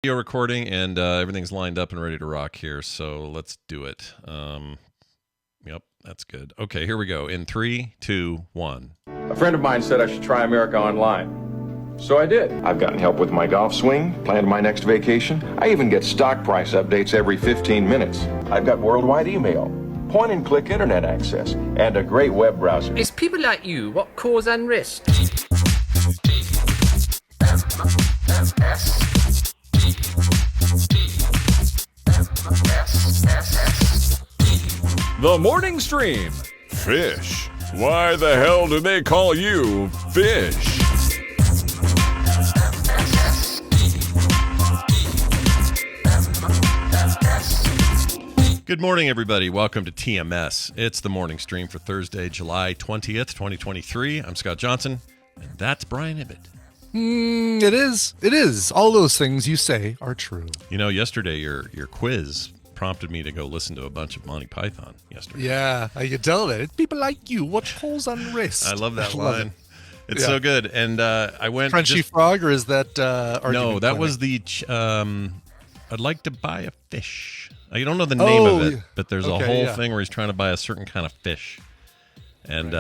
Video recording, and everything's lined up and ready to rock here, so let's do it. Yep, that's good. Okay, here we go. In 3, 2, 1. A friend of mine said I should try America Online. So I did. I've gotten help with my golf swing, planned my next vacation. I even get stock price updates every 15 minutes. I've got worldwide email, point-and-click internet access, and a great web browser. It's people like you what cause unrest. The morning stream. Fish. Why the hell do they call you fish? Good morning, everybody. Welcome to TMS. It's the morning stream for Thursday, July 20th, 2023. I'm Scott Johnson, and that's Brian Ibbett. It is. It is. All those things you say are true. You know, yesterday your quiz prompted me to go listen to a bunch of Monty Python yesterday. Yeah, I could tell that. It's people like you. What holes on wrist? I love that line. It's so good. And I went Frenchy Frog, or is that no, that was the I'd like to buy a fish. I don't know the name of it, but there's a whole thing where he's trying to buy a certain kind of fish. And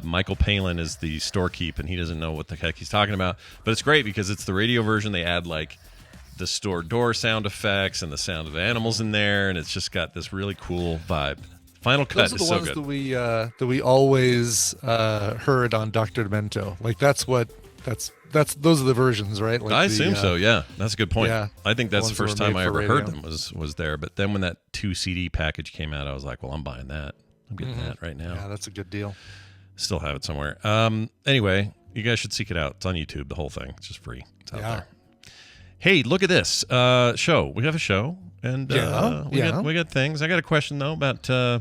Michael Palin is the storekeep, and he doesn't know what the heck he's talking about. But it's great because it's the radio version. They add like the store door sound effects and the sound of animals in there, and it's just got this really cool vibe. Final cut is so good. Those are the ones that we always heard on Dr. Demento. Like those are the versions, right? Like I assume so. Yeah, that's a good point. Yeah, I think that's the first time I ever heard them was there. But then when that 2 CD package came out, I was like, well, I'm buying that. I'm getting that right now. Yeah, that's a good deal. Still have it somewhere. Anyway, you guys should seek it out. It's on YouTube, the whole thing. It's just free. It's out there. Hey, look at this show. We have a show, and we got things. I got a question though about I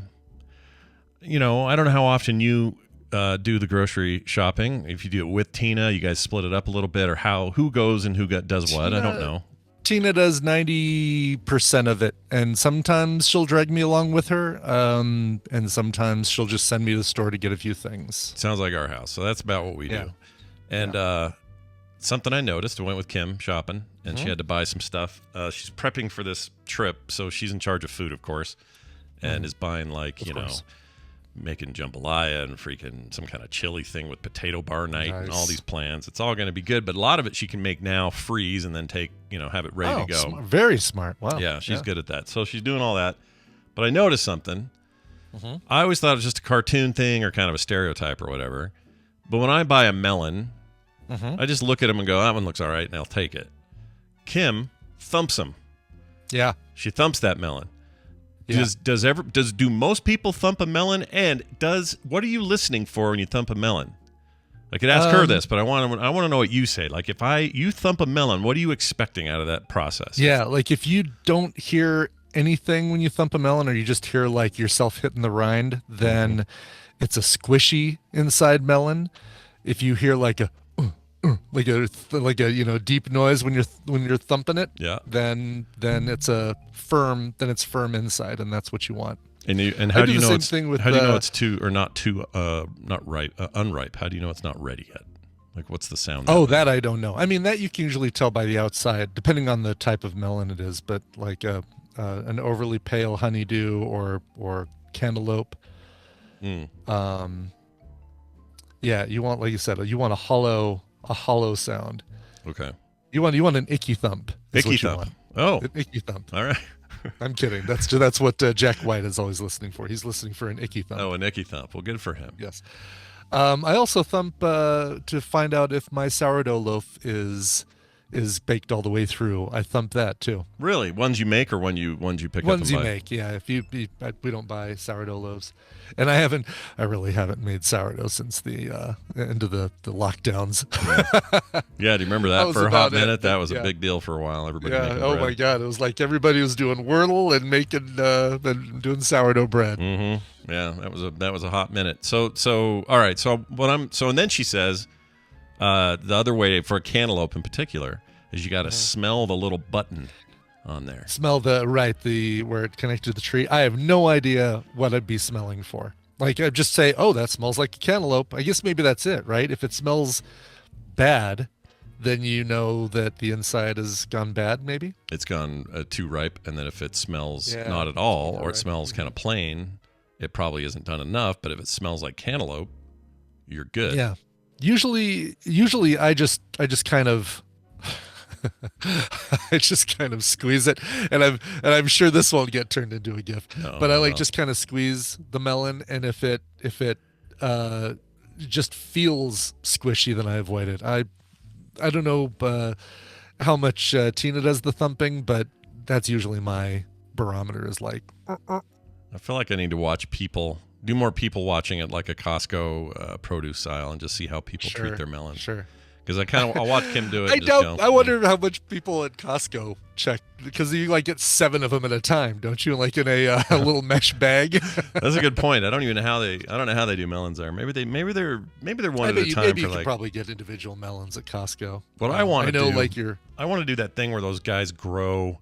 don't know how often you do the grocery shopping. If you do it with Tina, you guys split it up a little bit, or who goes and who does what. I don't know. Tina does 90% of it, and sometimes she'll drag me along with her, and sometimes she'll just send me to the store to get a few things. Sounds like our house. So that's about what we do. And something I noticed, I went with Kim shopping, and she had to buy some stuff. She's prepping for this trip, so she's in charge of food, of course, and is buying making jambalaya and freaking some kind of chili thing with potato bar night and all these plans. It's all going to be good, but a lot of it she can make now, freeze, and then have it ready to go. Very smart. Wow. Yeah, she's good at that. So she's doing all that. But I noticed something. I always thought it was just a cartoon thing or kind of a stereotype or whatever. But when I buy a melon, I just look at them and go, that one looks all right, and I'll take it. Kim thumps them. Yeah. She thumps that melon. Yeah. Do most people thump a melon? And what are you listening for when you thump a melon? I could ask her this, but I want to know what you say. Like if you thump a melon, what are you expecting out of that process? Yeah, like if you don't hear anything when you thump a melon, or you just hear like yourself hitting the rind, then it's a squishy inside melon. If you hear like a deep noise when you're thumping it, then it's firm inside, and that's what you want. And how do you know it's not ripe, unripe? How do you know it's not ready yet? Like what's the sound? That I don't know. I mean, that you can usually tell by the outside, depending on the type of melon it is. But like an overly pale honeydew or cantaloupe. You want, like you said, you want a hollow sound. Okay. You want an icky thump. Icky thump. Oh, an icky thump. All right. I'm kidding. That's what Jack White is always listening for. He's listening for an icky thump. Oh, an icky thump. Well, good for him. Yes. I also thump to find out if my sourdough loaf is baked all the way through. I thump that too. Really? Ones you make, or ones you pick up and buy? Ones you make, yeah. We don't buy sourdough loaves, and I really haven't made sourdough since the end of the lockdowns. Yeah, do you remember that for a hot minute? That was a big deal for a while. Everybody making bread. My God, it was like everybody was doing Wordle and and doing sourdough bread. Mm-hmm. Yeah, that was a hot minute. So all right. And then she says, the other way for a cantaloupe in particular is you got to smell the little button on there. Smell where it connected to the tree. I have no idea what I'd be smelling for. Like I'd just say, oh, that smells like a cantaloupe. I guess maybe that's it, right? If it smells bad, then you know that the inside has gone bad, maybe? It's gone too ripe, and then if it smells Yeah, not at all, or right. it smells kind of plain, it probably isn't done enough. But if it smells like cantaloupe, you're good. Yeah. Usually I just kind of I just kind of squeeze it, and I'm sure this won't get turned into a GIF. No, but I no. just kind of squeeze the melon, and if it just feels squishy, then I avoid it. I don't know how much Tina does the thumping, but that's usually my barometer is like. I feel like I need to watch do more people watching it, like a Costco produce aisle, and just see how people treat their melons. Sure. Because I'll watch Kim do it. I wonder how much people at Costco check, because you like get 7 of them at a time, don't you? Like in a little mesh bag. That's a good point. I don't know how they do melons there. Maybe they're one at a time. Maybe you for could probably get individual melons at Costco. What I want to do, like I want to do that thing where those guys grow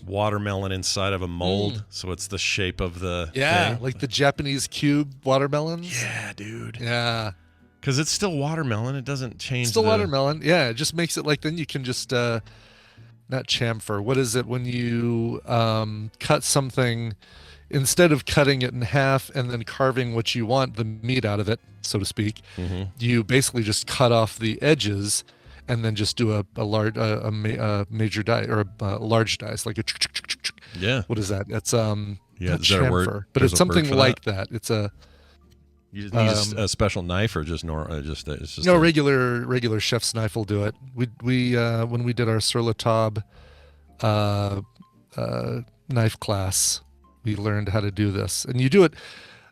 watermelon inside of a mold, so it's the shape of the thing. Like the Japanese cube watermelons. Yeah, dude. Yeah. Because it's still watermelon. It doesn't change. Still watermelon. Yeah, it just makes it like, then you can just not chamfer. What is it when you cut something, instead of cutting it in half and then carving what you want, the meat out of it, so to speak, you basically just cut off the edges and then just do a large major dice, or a large dice, like a. Yeah. What is that? It's is that a word? But There's it's a word something for like that. It's a. You just need a special knife, or just it's just no, regular chef's knife will do it. We when we did our sur la table knife class, we learned how to do this. And you do it.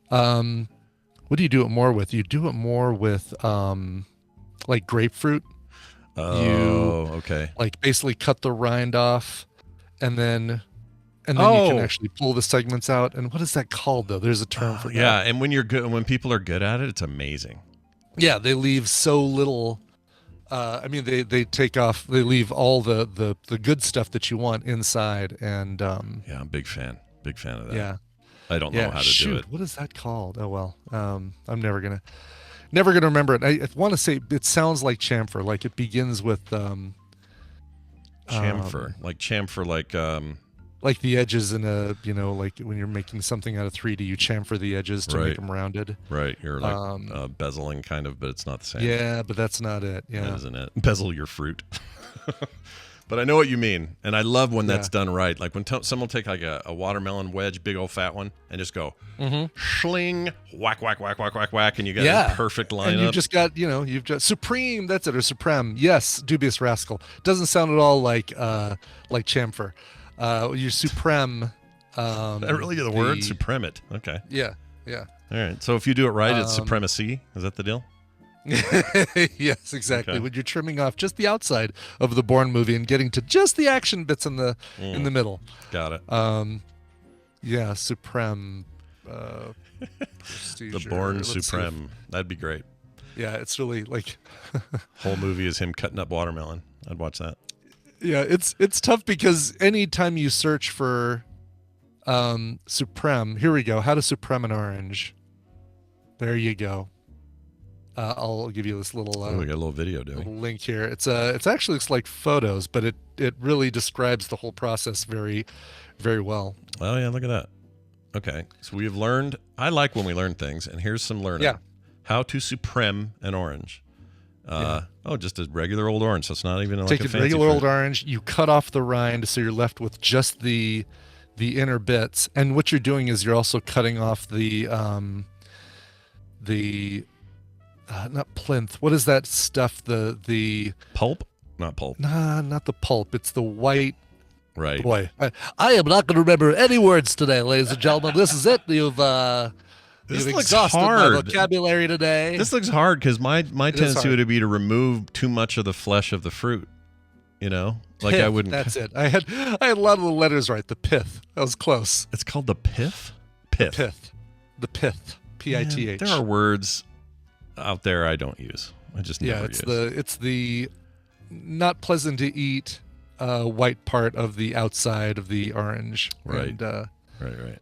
What do you do it more with? You do it more with like grapefruit. Okay. Like basically cut the rind off, and then you can actually pull the segments out. And what is that called, though? There's a term for that. Yeah, and when people are good at it, it's amazing. Yeah, they leave so little. They leave all the good stuff that you want inside. And yeah, I'm a big fan of that. Yeah, I don't know how to do it. What is that called? Oh well, I'm never gonna remember it. I want to say it sounds like chamfer, like it begins with chamfer, like the edges in a, like when you're making something out of 3D, you chamfer the edges to make them rounded. Right, you're like bezeling kind of, but it's not the same. Yeah, but that's not it. Yeah, that isn't it. Bezel your fruit. But I know what you mean, and I love when that's done right. Like when someone will take like a watermelon wedge, big old fat one, and just go schling, whack, whack, whack, whack, whack, whack, and you got a perfect lineup. And you've just got, you've got Supreme, that's it, or Supreme. Yes, Dubious Rascal. Doesn't sound at all like chamfer. Your Supreme. That really the word? Supremate. Okay. Yeah. All right. So if you do it right, it's supremacy. Is that the deal? Yes, exactly. Okay. When you're trimming off just the outside of the Bourne movie and getting to just the action bits in the middle. Got it. Yeah, Supreme. The Bourne Supreme. That'd be great. Yeah, it's really like whole movie is him cutting up watermelon. I'd watch that. Yeah, it's tough because anytime you search for Supreme, here we go. How to Supreme an orange. There you go. I'll give you this little. We got a little video, do we? Link here. It's actually looks like photos, but it really describes the whole process very, very well. Oh yeah, look at that. Okay, so we've learned. I like when we learn things, and here's some learning. Yeah. How to Supreme an orange. Just a regular old orange. So it's not even like Take a a fancy regular fruit. old orange. You cut off the rind, so you're left with just the inner bits. And what you're doing is you're also cutting off the not plinth. What is that stuff? The pulp? Not pulp. Nah, not the pulp. It's the white. Right. Boy, I am not going to remember any words today, ladies and gentlemen. This is it. You've exhausted my vocabulary today. This looks hard because my tendency would be to remove too much of the flesh of the fruit. Like pith, I wouldn't. That's it. I had a lot of the letters right. The pith. That was close. It's called the pith. Pith. The pith. Pith. There are words out there I don't use. I just never use. It's the not pleasant to eat white part of the outside of the orange. Right. And, right.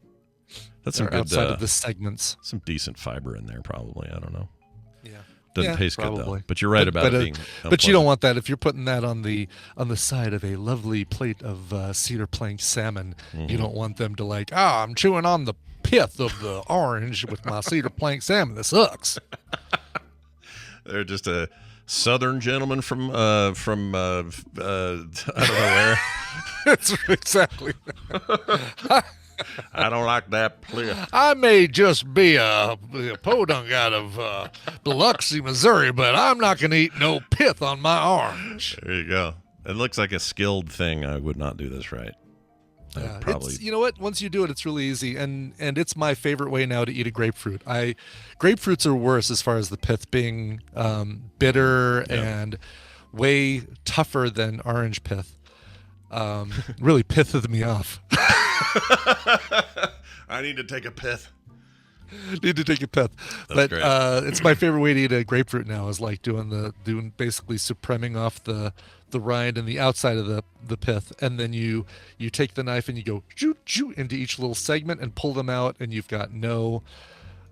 That's some good outside of the segments. Some decent fiber in there, probably. I don't know. Yeah. Doesn't taste good though. probably. But you're right about it being. But you don't want that if you're putting that on the side of a lovely plate of cedar plank salmon. You don't want them to like, I'm chewing on the pith of the orange with my cedar plank salmon. This sucks. They're just a southern gentleman from I don't know where. That's exactly. I don't like that plith. I may just be a podunk out of Biloxi, Missouri, but I'm not going to eat no pith on my orange. There you go. It looks like a skilled thing. I would not do this right. Probably. You know what? Once you do it, it's really easy, and it's my favorite way now to eat a grapefruit. Grapefruits are worse as far as the pith being bitter and way tougher than orange pith. Really pitheth me off. I need to take a pith. Need to take a pith. But it's my favorite way to eat a grapefruit now is like doing basically supreming off the rind and the outside of the pith, and then you take the knife and you go choo into each little segment and pull them out, and you've got no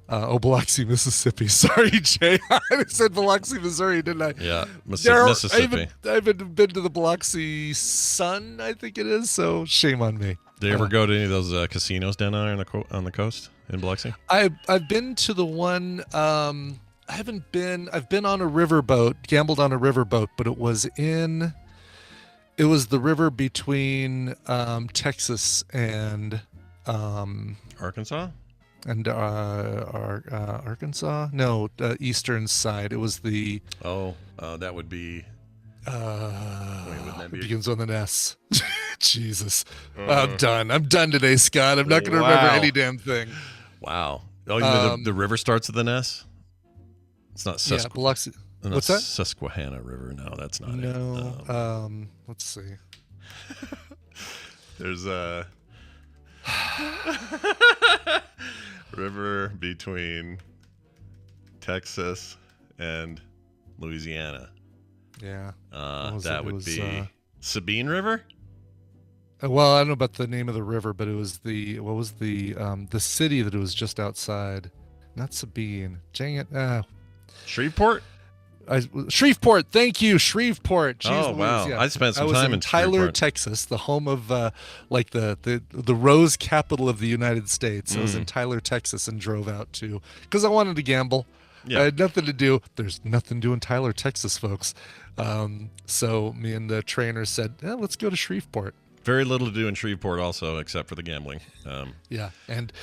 Biloxi, Mississippi. Sorry, Jay. I said Biloxi, Missouri, didn't I? Yeah, Mississippi. I haven't been to the Biloxi Sun, I think it is, so shame on me. Do you ever go to any of those casinos down there on the coast in Biloxi? I've been to the one. I haven't been. I've been on a riverboat, gambled on a riverboat, but it was the river between Texas and Arkansas. And Arkansas? No, eastern side. It was the. That would be. Wouldn't that be? It begins with an S. Jesus, I'm done. I'm done today, Scott. I'm not going to remember any damn thing. Wow. Oh, you mean the river starts with an S? It's not Biloxi. No, What's that? Susquehanna River. No, that's not it. No. Let's see. There's a river between Texas and Louisiana. Yeah. That would be Sabine River? Well, I don't know about the name of the river, but it was the city that it was just outside. Not Sabine. Dang it. Shreveport? Shreveport. Thank you, Shreveport. Jeez wow. Louise, yeah. I spent some time in Tyler, Shreveport. Texas, the home of like the rose capital of the United States. I was in Tyler, Texas, and drove out to because I wanted to gamble. Yeah. I had nothing to do. There's nothing to do in Tyler, Texas, folks. So me and the trainer said, let's go to Shreveport. Very little to do in Shreveport also, except for the gambling. Yeah, and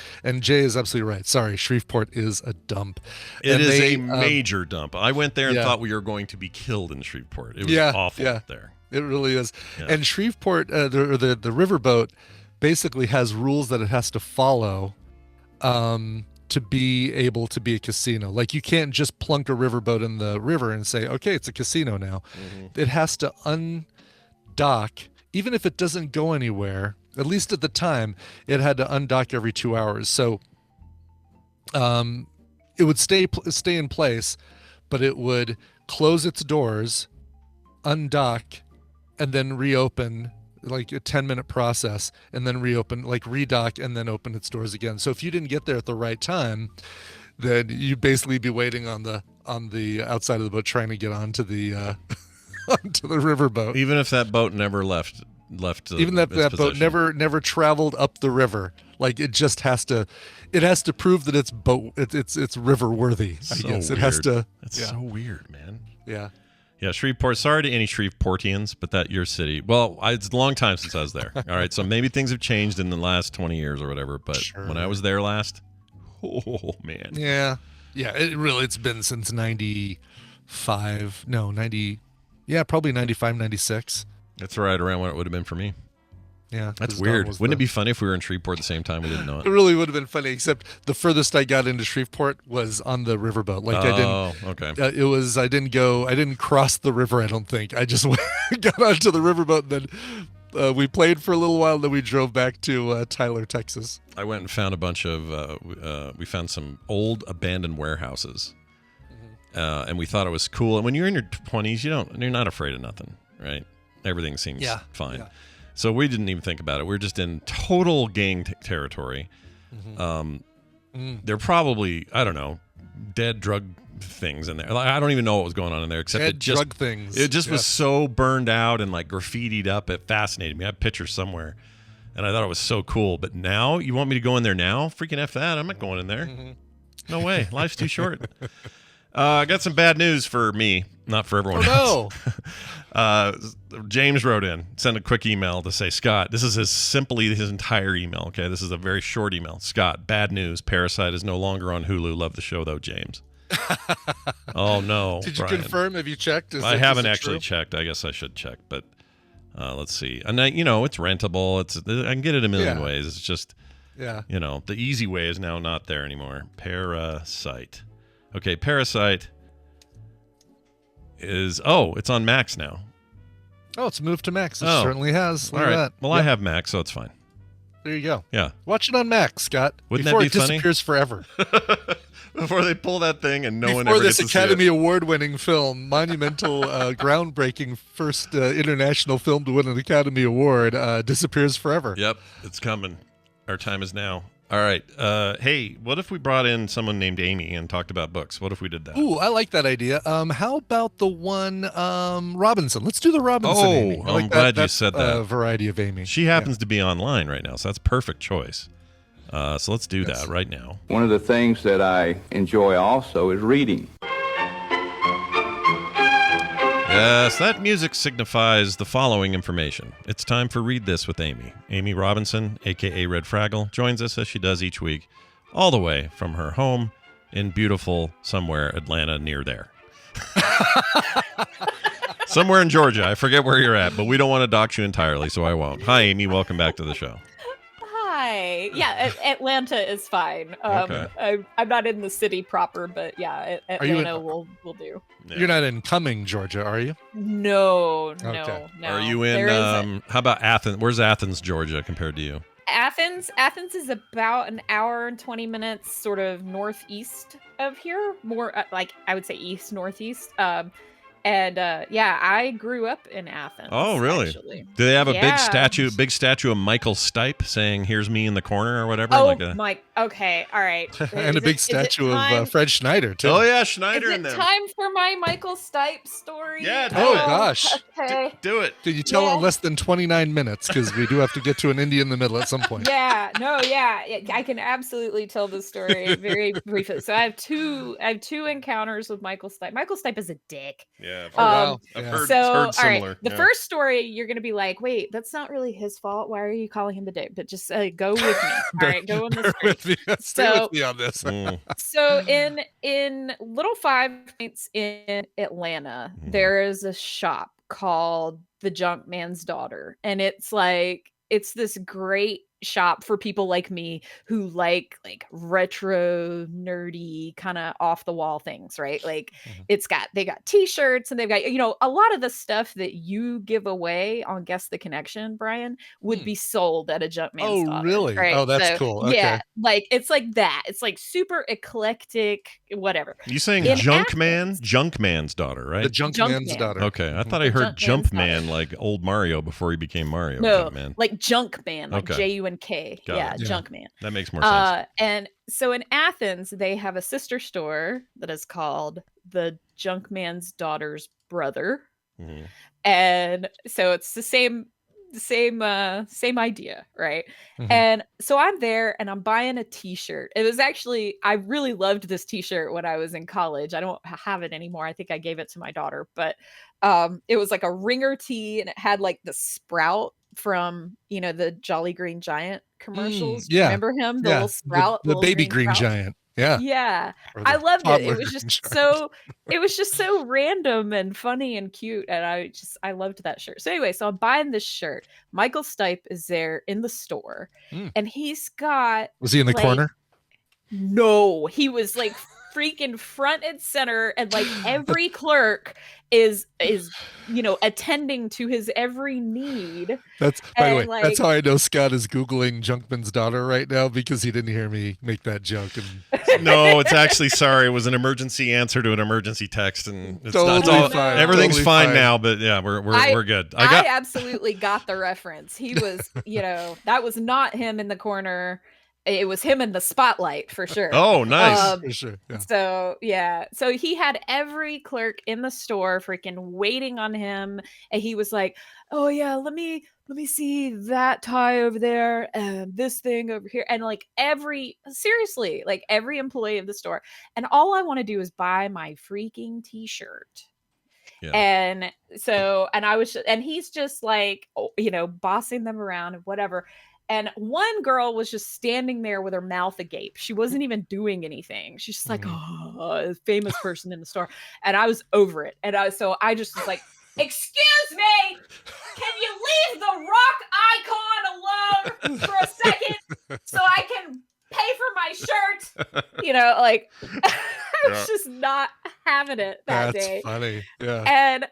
Jay is absolutely right. Sorry, Shreveport is a dump. It is a major dump. I went there and thought we were going to be killed in Shreveport. It was awful up there. It really is. Yeah. And Shreveport, the riverboat, basically has rules that it has to follow to be able to be a casino. Like you can't just plunk a riverboat in the river and say, okay, it's a casino now. Mm-hmm. It has to undock. Even if it doesn't go anywhere, at least at the time, it had to undock every 2 hours. So it would stay in place, but it would close its doors, undock, and then reopen, like a 10-minute process, and then reopen, like redock, and then open its doors again. So if you didn't get there at the right time, then you'd basically be waiting on the outside of the boat trying to get onto the onto the riverboat. Even if that boat never left. Even that boat never traveled up the river. Like it just has to. It has to prove that it's river worthy. I guess it has to. It's so weird, man. Yeah. Yeah, Shreveport. Sorry to any Shreveportians, but that your city. Well, it's a long time since I was there. All right, so maybe things have changed in the last 20 years or whatever. But when I was there last, oh man. Yeah. It's been since 95. No, 90. Yeah, probably 95, 96. That's right around when it would have been for me. Yeah. That's weird. Wouldn't it be funny if we were in Shreveport at the same time? We didn't know it. It really would have been funny, except the furthest I got into Shreveport was on the riverboat. Like I didn't cross the river, I don't think. I just got onto the riverboat, and then we played for a little while, then we drove back to Tyler, Texas. I went and found a bunch of, we found some old abandoned warehouses. And we thought it was cool. And when you're in your 20s, you're not afraid of nothing, right? Everything seems fine. Yeah. So we didn't even think about it. We were just in total gang territory. They're probably, I don't know, dead drug things in there. Like, I don't even know what was going on in there, except Dead it just drug things. It just Yeah. was so burned out and like graffitied up. It fascinated me. I have pictures somewhere, and I thought it was so cool. But now you want me to go in there now? Freaking F that! I'm not going in there. No way. Life's too short. I got some bad news for me, not for everyone else. James wrote in, sent a quick email to say, Scott, this is simply his entire email. Okay, this is a very short email. Scott, bad news. Parasite is no longer on Hulu. Love the show though, James. Oh no. Did you Brian. confirm? Have you checked? I haven't actually checked. I guess I should check, but let's see. And it's rentable. I can get it a million ways. It's just, the easy way is now not there anymore. Parasite. Okay, Parasite is it's on Max now. Oh, it's moved to Max. It Oh. certainly has. Look All at right. that. Well, I have Max, so it's fine. There you go. Yeah. Watch it on Max, Scott. Wouldn't before that be it funny? disappears forever. Before they pull that thing and no one Before ever this gets to Academy see it. Award-winning film, monumental, groundbreaking first international film to win an Academy Award, disappears forever. Yep, it's coming. Our time is now. All right. Hey, what if we brought in someone named Amy and talked about books? What if we did that? Ooh, I like that idea. How about the one Robinson? Let's do the Robinson. Amy. I like I'm glad you said that. Variety of Amy. She happens to be online right now, so that's perfect choice. So let's do that right now. One of the things that I enjoy also is reading. Yes, that music signifies the following information. It's time for Read This with Amy. Amy Robinson, a.k.a. Red Fraggle, joins us as she does each week, all the way from her home in beautiful somewhere Atlanta near there. Somewhere in Georgia. I forget where you're at, but we don't want to dox you entirely, so I won't. Hi, Amy. Welcome back to the show. Hi. Yeah, Atlanta is fine. Okay. I'm not in the city proper, but yeah, Atlanta will do. Yeah. You're not in Cumming, Georgia, are you? No. Okay. Are you in, how about Athens? Where's Athens, Georgia, compared to you? Athens is about an hour and 20 minutes sort of northeast of here. More like I would say east, northeast. I grew up in Athens. Oh, really? Actually. Do they have a Yeah. big statue of Michael Stipe saying, "Here's me in the corner" or whatever? Oh, like Mike. Okay. All right. And a big statue of Fred Schneider, too. Oh, yeah, Schneider Is in it there. time for my Michael Stipe story? Yeah, do Oh, it. gosh. Okay. Do it. Did you tell Yeah. in less than 29 minutes? Because we do have to get to an indie in the middle at some point. Yeah, I can absolutely tell the story very briefly. So I have two encounters with Michael Stipe. Michael Stipe is a dick. Yeah. Oh, wow. I've Yeah. heard, So, heard all right, similar. the Yeah. first story, you're going to be like, wait, that's not really his fault. Why are you calling him the dick? But just go with me. All right, go on Bear this. with me. Stay So- with me on this. Mm. So in Little Five Points in Atlanta, there is a shop called The Junk Man's Daughter, and it's this great shop for people like me who like retro nerdy kind of off the wall things, right? Like they got t-shirts and they've got a lot of the stuff that you give away on Guess the Connection, Brian, would be sold at a Junk Man's Daughter. Really? Right? Oh, that's cool. Okay. Yeah, it's like that. It's like super eclectic, whatever. You saying In Junk Man? Athens- Junk Man's daughter, right? The Junk Junk Man's Man. daughter. Okay, I thought I heard Junk Jump Man's Man like old Mario before he became Mario. No, Junk Man. like Junk Man, like Okay. Junk. Got Yeah, it. Yeah. Junk Man. That makes more sense. And so in Athens, they have a sister store that is called the Junk Man's Daughter's Brother. Mhm. And so it's the same idea, right? Mhm. And so I'm there and I'm buying a t-shirt. It was actually, I really loved this t-shirt when I was in college. I don't have it anymore. I think I gave it to my daughter, but it was like a ringer tee and it had like the Sprout from the Jolly Green Giant commercials. yeah. Remember him? The Yeah, little Sprout, the little baby green Sprout? giant. Yeah. Yeah. Or the I loved it. toddler It was green just giant. it was just so random and funny and cute. And I loved that shirt. So anyway, so I'm buying this shirt. Michael Stipe is there in the store and he's got, Was he in the like, corner? no, he was like freaking front and center. And like every clerk is attending to his every need. That's by the way, and, that's like- how I know Scott is Googling Junkman's daughter right now because he didn't hear me make that joke. And No, it's actually sorry. It was an emergency answer to an emergency text, and it's Totally it's all, fine, everything's totally fine fine. now. But yeah, we're good. I I got absolutely got the reference. He was, that was not him in the corner. it was him in the spotlight for sure. Oh, nice. For sure. Yeah. So yeah, so he had every clerk in the store freaking waiting on him, and he was like, "Oh yeah, let me see that tie over there and this thing over here," and like seriously, like every employee of the store, and all I want to do is buy my freaking t-shirt. Yeah. And so, and he's just like, bossing them around and whatever. And one girl was just standing there with her mouth agape. She wasn't even doing anything. She's just like, oh, a famous person in the store. And I was over it. And so I just was like, excuse me, can you leave the rock icon alone for a second so I can pay for my shirt? Like I was just not having it that day. That's funny. Yeah. And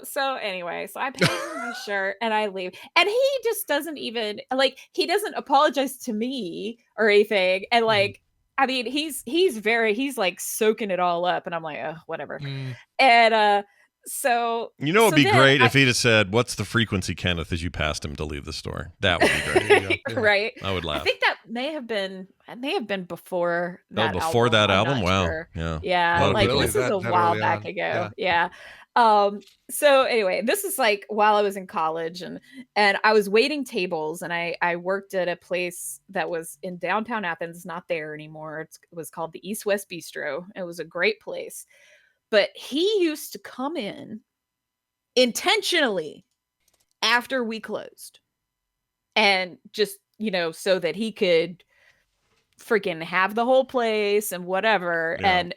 so anyway, so I pay for my shirt and I leave. And he just doesn't even he doesn't apologize to me or anything. And I mean, he's like soaking it all up, and I'm like, oh, whatever. And so it'd be great if he'd have said, "What's the frequency, Kenneth?" as you passed him to leave the store. That would be great. Yeah. Right. I would laugh. I think that may have been before that. Before album. that album. Wow. Sure. Yeah. Yeah. Really? This is a while back on. ago. Yeah. So anyway, this is like while I was in college, and I was waiting tables, and I worked at a place that was in downtown Athens, not there anymore. It was called the East West Bistro. It was a great place. But he used to come in intentionally after we closed, and just, so that he could freaking have the whole place and whatever. Yeah.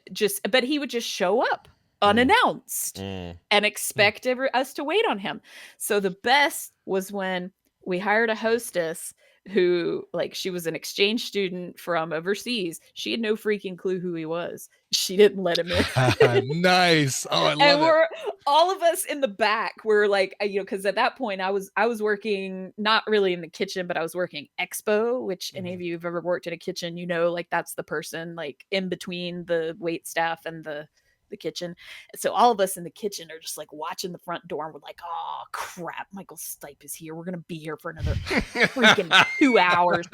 But he would just show up unannounced and expect us to wait on him. So the best was when we hired a hostess who, she was an exchange student from overseas. She had no freaking clue who he was. She didn't let him in. Nice. Oh, I love and we're all of us in the back. We're like, because at that point I was working not really in the kitchen, but I was working expo, which any of you have ever worked in a kitchen, that's the person in between the wait staff and the kitchen. And so all of us in the kitchen are just watching the front door, and we're like, oh crap, Michael Stipe is here. We're gonna be here for another freaking 2 hours,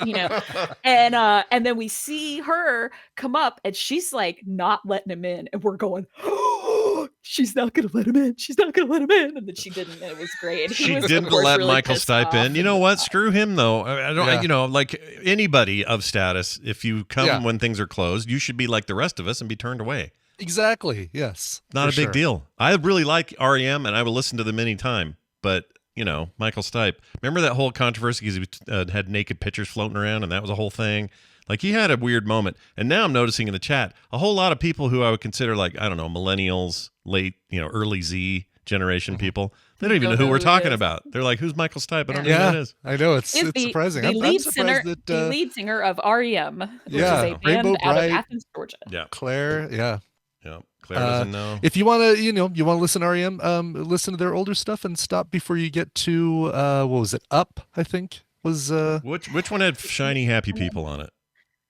and then we see her come up, and she's not letting him in, and we're going, oh, she's not gonna let him in. She's not gonna let him in. And then she didn't, and it was great. She didn't let really Michael Stipe in. You know what? Screw him though. I don't. Anybody of status, if you come when things are closed, you should be like the rest of us and be turned away. Exactly. Yes. Not a big deal. I really like REM, and I will listen to them anytime. But Michael Stipe. Remember that whole controversy because he had naked pictures floating around, and that was a whole thing. He had a weird moment. And now I'm noticing in the chat a whole lot of people who I would consider millennials, late, early Z generation people. They don't even know who we're talking about. They're like, "Who's Michael Stipe?" I don't know who that is. I know it's surprising. The lead singer of REM, which is a band Rainbow out Bright. of Athens, Georgia. Yeah, Claire. Yeah. Yeah, Claire doesn't know. If you want to, listen to REM, listen to their older stuff and stop before you get to what was it? Up, I think was. Which one had shiny happy people on it?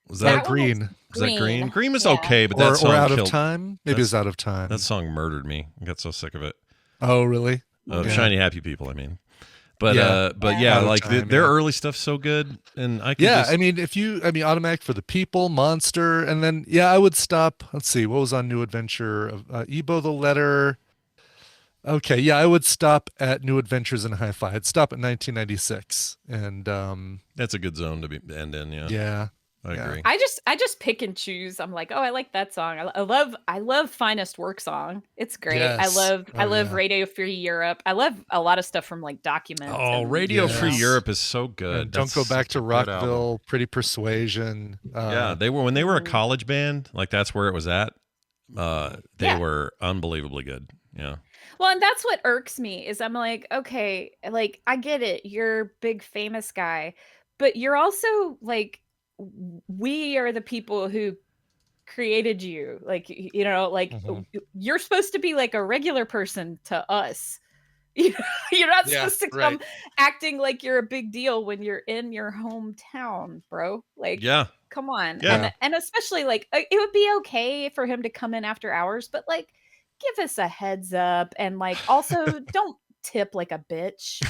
Was that Green? Was that Green? Green was okay, but that song or Out killed. of Time. Maybe it was Out of Time. That song murdered me. I got so sick of it. Oh, really? Shiny happy people. I mean. But their early stuff's so good, and I can Automatic for the People, Monster, and then I would stop. Let's see, what was on New Adventure of Ebo the Letter. Okay, I would stop at New Adventures in Hi-Fi. I'd stop at 1996, and that's a good zone to end in. Yeah. I agree. I just pick and choose. I'm like, oh, I like that song. I love Finest Work Song. It's great. Yes. I love Radio Free Europe. I love a lot of stuff from Documents. Oh, Radio Free Europe is so good. And Don't Go Back to Rockville. Pretty Persuasion. They were when they were a college band. That's where it was at. They were unbelievably good. Yeah. Well, and that's what irks me is I'm like, okay, I get it. You're a big famous guy, but you're also we are the people who created you. You're supposed to be a regular person to us. You're not supposed to come acting like you're a big deal when you're in your hometown, bro. Come on. Yeah. And especially it would be okay for him to come in after hours, but give us a heads up, and also don't tip like a bitch.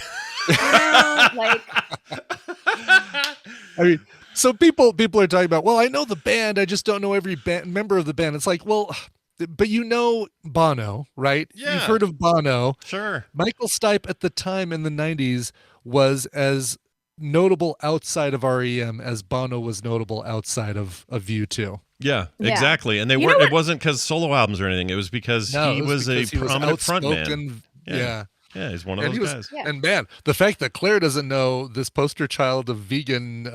So people are talking about, well, I know the band, I just don't know every member of the band. It's like, well, but you know Bono, right? Yeah. You've heard of Bono. Sure. Michael Stipe at the time in the 90s was as notable outside of REM as Bono was notable outside of U2. Yeah, Yeah. exactly. And they You weren't. know It wasn't because solo albums or anything. It was because he was a prominent frontman. Yeah. Yeah, he's one of those guys. Yeah. And man, the fact that Claire doesn't know this poster child of vegan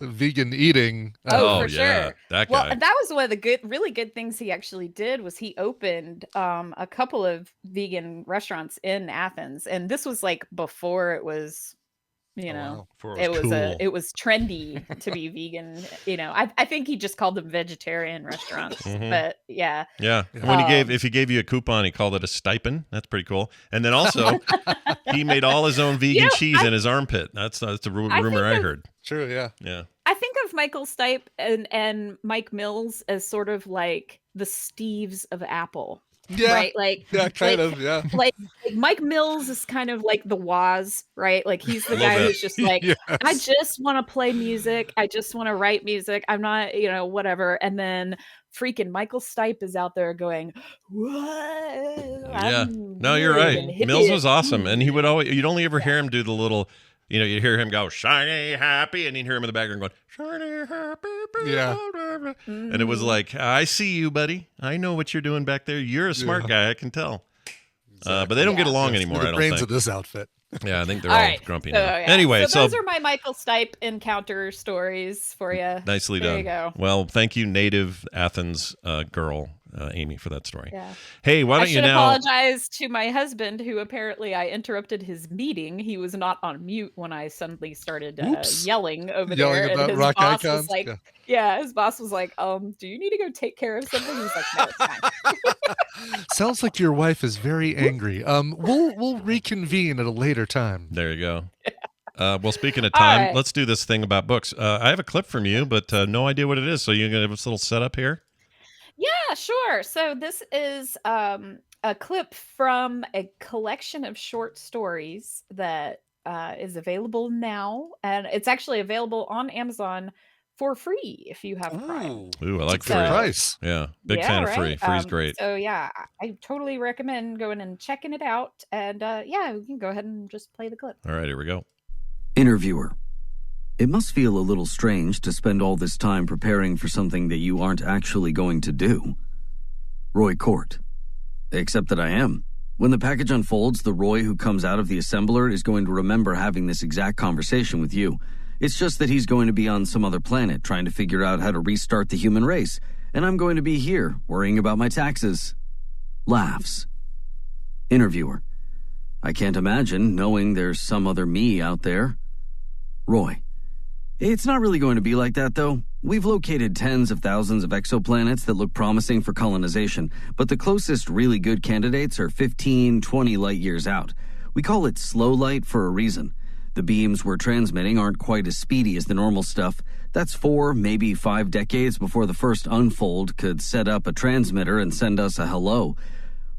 eating. For yeah, sure. that Well, guy. that was one of the really good things he actually did was he opened a couple of vegan restaurants in Athens, and this was like before it was, wow. Before it was cool. it was trendy to be vegan. I think he just called them vegetarian restaurants, but yeah. Yeah. And when if he gave you a coupon, he called it a stipend. That's pretty cool. And then also, he made all his own vegan cheese in his armpit. That's the rumor I heard. True, yeah. Yeah. I think of Michael Stipe and Mike Mills as sort of like the Steves of Apple. Yeah. Right. Like, yeah, kind of. Yeah. Like Mike Mills is kind of like the Woz, right? Like he's the guy who's just like, Yes. I just want to play music. I just want to write music. I'm not, whatever. And then freaking Michael Stipe is out there going, what? Yeah. No, you're right. Mills was awesome. And he would you'd only ever hear him do the little, you'd hear him go, shiny, happy. And you'd hear him in the background going, shiny, happy. Yeah. And it was like, I see you, buddy. I know what you're doing back there. You're a smart guy. I can tell. But they don't get along anymore, I don't brains think. of this outfit. Yeah, I think they're all grumpy now. Yeah. Anyway, so those are my Michael Stipe encounter stories for you. Nicely there done. You go. Well, thank you, native Athens girl, Amy, for that story. Yeah. Hey, why don't you now apologize to my husband, who apparently I interrupted his meeting. He was not on mute when I suddenly started yelling over there. About and his rock boss icons? was like, his boss was like, do you need to go take care of something? He's like, no, it's fine. Sounds like your wife is very angry. We'll reconvene at a later time. There you go. Well, speaking of time, right. let's do this thing about books. I have a clip from you, but no idea what it is. So you're going to have this little setup here? Yeah, sure. So this is a clip from a collection of short stories that is available now. And it's actually available on Amazon for free if you have Prime. Ooh, I like free. Price. Yeah, big fan of free. Free's great. So yeah, I totally recommend going and checking it out. And we can go ahead and just play the clip. All right, here we go. Interviewer. It must feel a little strange to spend all this time preparing for something that you aren't actually going to do. Roy Court. Except that I am. When the package unfolds, the Roy who comes out of the assembler is going to remember having this exact conversation with you. It's just that he's going to be on some other planet trying to figure out how to restart the human race, and I'm going to be here worrying about my taxes. Laughs. Interviewer. I can't imagine knowing there's some other me out there. Roy. It's not really going to be like that, though. We've located tens of thousands of exoplanets that look promising for colonization, but the closest really good candidates are 15, 20 light years out. We call it slow light for a reason. The beams we're transmitting aren't quite as speedy as the normal stuff. That's 4, maybe 5 decades before the first unfold could set up a transmitter and send us a hello.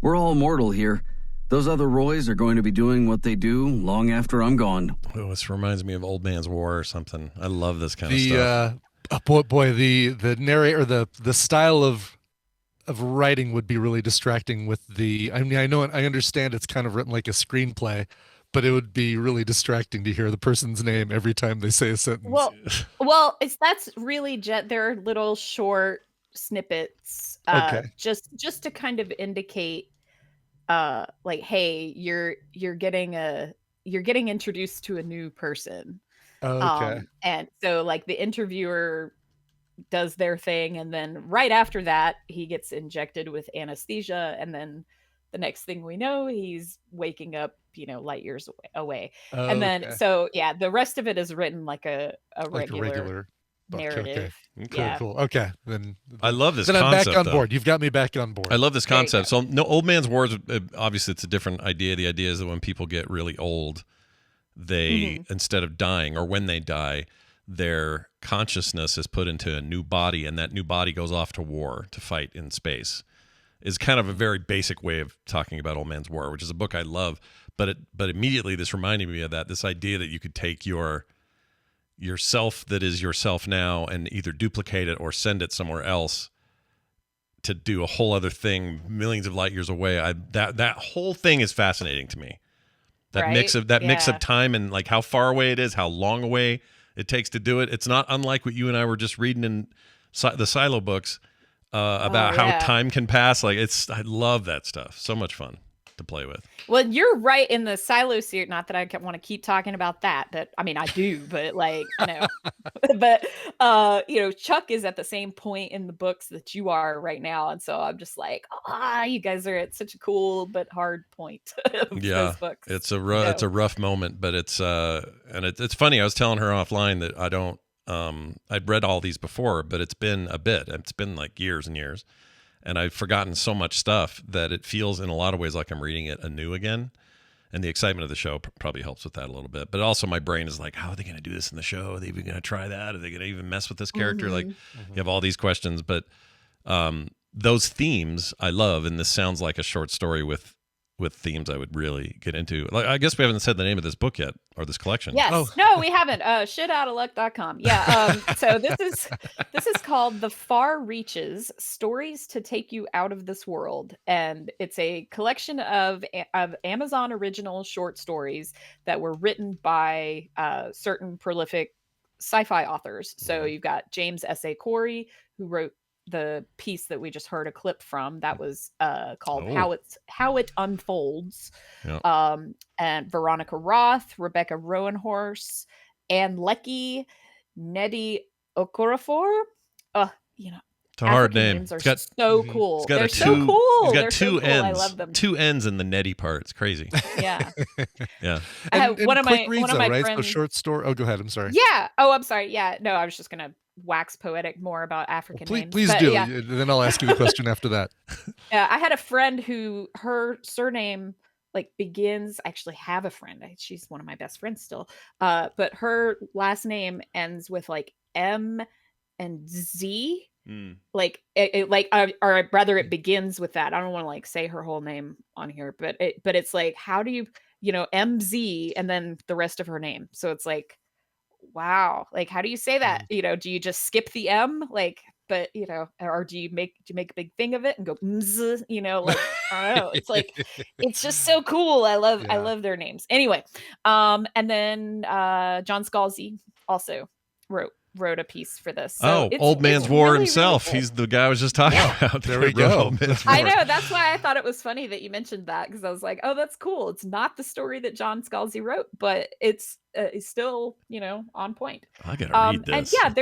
We're all mortal here. Those other Roys are going to be doing what they do long after I'm gone. Oh, this reminds me of Old Man's War or something. I love this kind of stuff. The narrator, the style of writing would be really distracting with the. I mean, I understand it's kind of written like a screenplay, but it would be really distracting to hear the person's name every time they say a sentence. Well, that's really they're little short snippets, just to kind of indicate, like, hey, you're getting introduced to a new person. Okay. And so like the interviewer does their thing, and then right after that he gets injected with anesthesia, and then the next thing we know he's waking up light years away. And then so the rest of it is written like a regular narrative. Okay. Cool. Okay, then I love this then concept. I'm back on board. You've got me back on board. I love this concept. So no, Old Man's War is obviously it's a different idea. The idea is that when people get really old, they instead of dying, or when they die, their consciousness is put into a new body, and that new body goes off to war to fight in space. Is kind of a very basic way of talking about Old Man's War, which is a book I love. But immediately this reminded me of that, this idea that you could take your yourself that is yourself now and either duplicate it or send it somewhere else to do a whole other thing millions of light years away. That whole thing is fascinating to me. That mix of time and like how far away it is, how long away it takes to do it. It's not unlike what you and I were just reading in the Silo books about how time can pass. Like I love that stuff. So much fun to play with. Well, you're right in the Silo series. Not that I want to keep talking about that, but I mean, I do, but like, but Chuck is at the same point in the books that you are right now. And so I'm just like, you guys are at such a cool, but hard point. Those books. It's a rough moment, but it's funny. I was telling her offline that I'd read all these before, but it's been a bit. It's been like years and years. And I've forgotten so much stuff that it feels in a lot of ways like I'm reading it anew again. And the excitement of the show probably helps with that a little bit. But also my brain is like, how are they going to do this in the show? Are they even going to try that? Are they going to even mess with this character? Like you have all these questions. But those themes I love. And this sounds like a short story with themes I would really get into. Like, I guess we haven't said the name of this book yet, or this collection. Yes. No, we haven't. Shitoutaluck.com. Yeah. So this is called The Far Reaches: Stories to Take You Out of This World. And it's a collection of Amazon original short stories that were written by certain prolific sci-fi authors. So you've got James S.A. Corey, who wrote the piece that we just heard a clip from that was called How It Unfolds. And Veronica Roth, Rebecca Rowanhorse, Anne Leckie, Nnedi Okorafor. It's a hard name. Names are so cool. They're so cool. It's got They're two so cool. N's. I love them. Two N's in the Nnedi part. It's crazy. Yeah. Yeah. And one of quick my reads, friends. So short story. Oh, go ahead. I'm sorry. Yeah. Oh, I'm sorry. Yeah. No, I was just gonna wax poetic more about African names. Please but do. Yeah. Then I'll ask you the question after that. Yeah, I had a friend who her surname begins. I actually have a friend. She's one of my best friends still. But her last name ends with M and Z. Or rather, it begins with that. I don't want to say her whole name on here, but it's like, how do you MZ and then the rest of her name? So it's like, wow, how do you say that? Do you just skip the M? But or do you make a big thing of it and go mz? I don't know. It's it's just so cool. I love their names. Anyway, and then John Scalzi also wrote a piece for this. So Old Man's War really, himself. Really He's the guy I was just talking about. There we go. I know. That's why I thought it was funny that you mentioned that, because I was like, oh, that's cool. It's not the story that John Scalzi wrote, but it's still on point. I gotta read this. And yeah,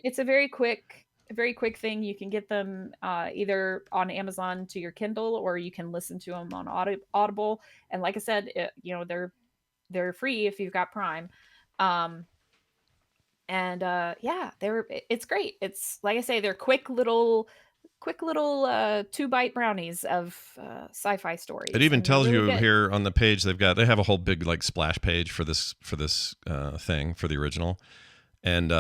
it's a very quick thing. You can get them either on Amazon to your Kindle, or you can listen to them on Audible. And like I said, they're free if you've got Prime. It's great. It's like I say, they're quick little 2-bite brownies of sci-fi stories. It even tells really you here on the page they have a whole big splash page for this thing for the original, and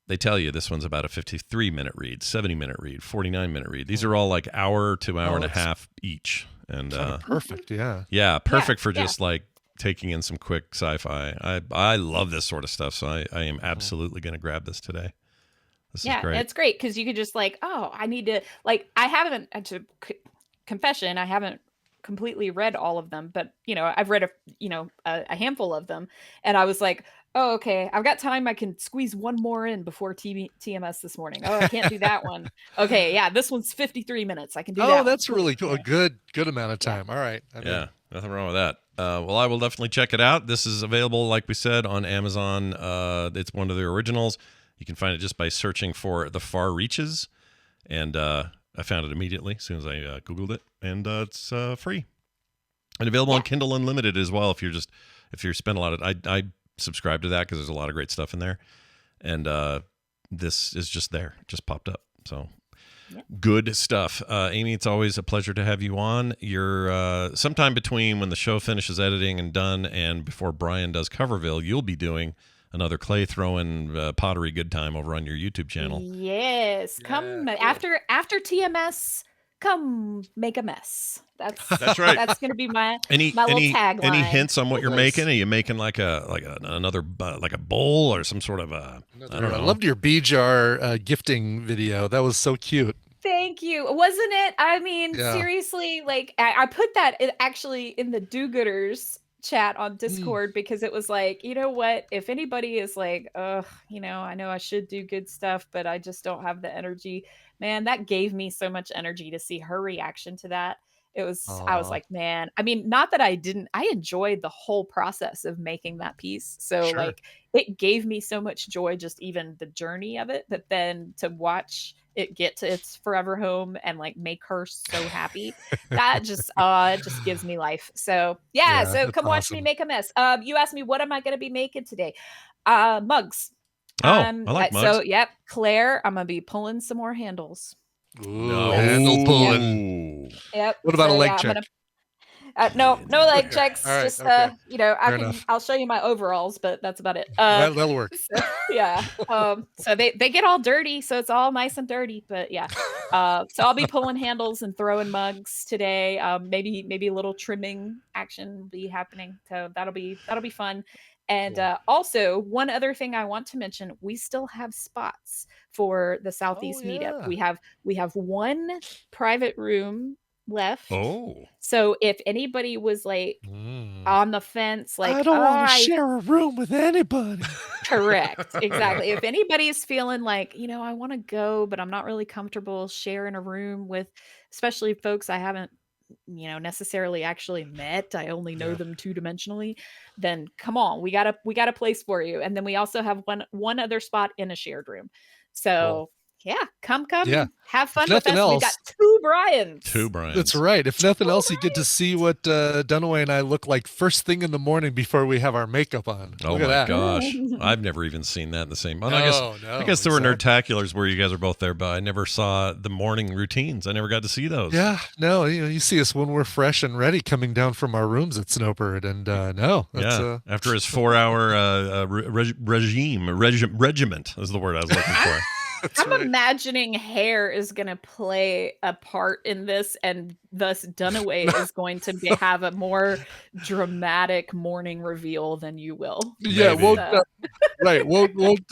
they tell you this one's about a 53-minute read, 70-minute read, 49-minute read. These are all hour to hour and a half each, and perfect. Yeah, perfect for just taking in some quick sci-fi. I love this sort of stuff, so I am absolutely going to grab this today. This is great. It's great because you could just I need to I haven't, confession, I haven't completely read all of them, but I've read a handful of them, and I was like, oh, okay, I've got time. I can squeeze one more in before TMS this morning. Oh, I can't do that one. Okay, yeah, this one's 53 minutes. I can do that. Oh, that's really cool. A good amount of time. All right. Nothing wrong with that. Well, I will definitely check it out. This is available, like we said, on Amazon. It's one of the originals. You can find it just by searching for The Far Reaches, and I found it immediately as soon as I Googled it, and it's free and available on Kindle Unlimited as well. If you spend a lot of, I subscribe to that because there's a lot of great stuff in there, and this is just just popped up. So. Good stuff. Amy, it's always a pleasure to have you on. You're sometime between when the show finishes editing and done and before Brian does Coverville, you'll be doing another clay throwing pottery good time over on your YouTube channel. Yes. Come after TMS come make a mess. That's right. That's gonna be my Any little tagline. any hints on what you're Nice. making? Are you making like another like a bowl or some sort of I don't know. I loved your bee jar gifting video. That was so cute. Thank you. Wasn't it? I mean, Yeah. seriously, like I put that actually in the do-gooders chat on Discord because it was like, you know what? If anybody is like, ugh, I know I should do good stuff, but I just don't have the energy. Man, that gave me so much energy to see her reaction to that. I was Aw. like, man, I mean, not that I enjoyed the whole process of making that piece. So Sure. like it gave me so much joy, just even the journey of it, but then to watch it get to its forever home and like make her so happy, that just it just gives me life. So yeah, so that's come watch me awesome. make a mess. You asked me what am I going to be making today? Mugs. Oh, I like mugs. So yep, Claire, I'm gonna be pulling some more handles. Ooh, handle pulling. Yep. What about a leg I'm check? no leg checks. All right, Just okay. I'll show you my overalls, but that's about it. That'll work. So, yeah. So they get all dirty, so it's all nice and dirty. But yeah. So I'll be pulling handles and throwing mugs today. Maybe a little trimming action will be happening. So that'll be fun. And also one other thing I want to mention, we still have spots for the Southeast meetup. We have one private room left. Oh. So if anybody was like on the fence, like I don't want to share a room with anybody. Correct. Exactly. If anybody's feeling like, I want to go, but I'm not really comfortable sharing a room with, especially folks I haven't, necessarily actually met. I only know them two-dimensionally. Then come on, we got a place for you. And then we also have one other spot in a shared room. So yeah, come, Yeah. have fun If with us. nothing We've got else- two Brians. Two Brians. That's right. If nothing else, you get to see what Dunaway and I look like first thing in the morning before we have our makeup on. Oh Look my at that. gosh, I've never even seen that in the same. Well, I No, guess there were exactly. nerdtaculars where you guys are both there, but I never saw the morning routines. I never got to see those. Yeah, no, you see us when we're fresh and ready coming down from our rooms at Snowbird, and that's After his 4-hour regiment is the word I was looking for. I'm imagining hair is going to play a part in this, and thus Dunaway is going to have a more dramatic morning reveal than you will. Yeah, Maybe. won't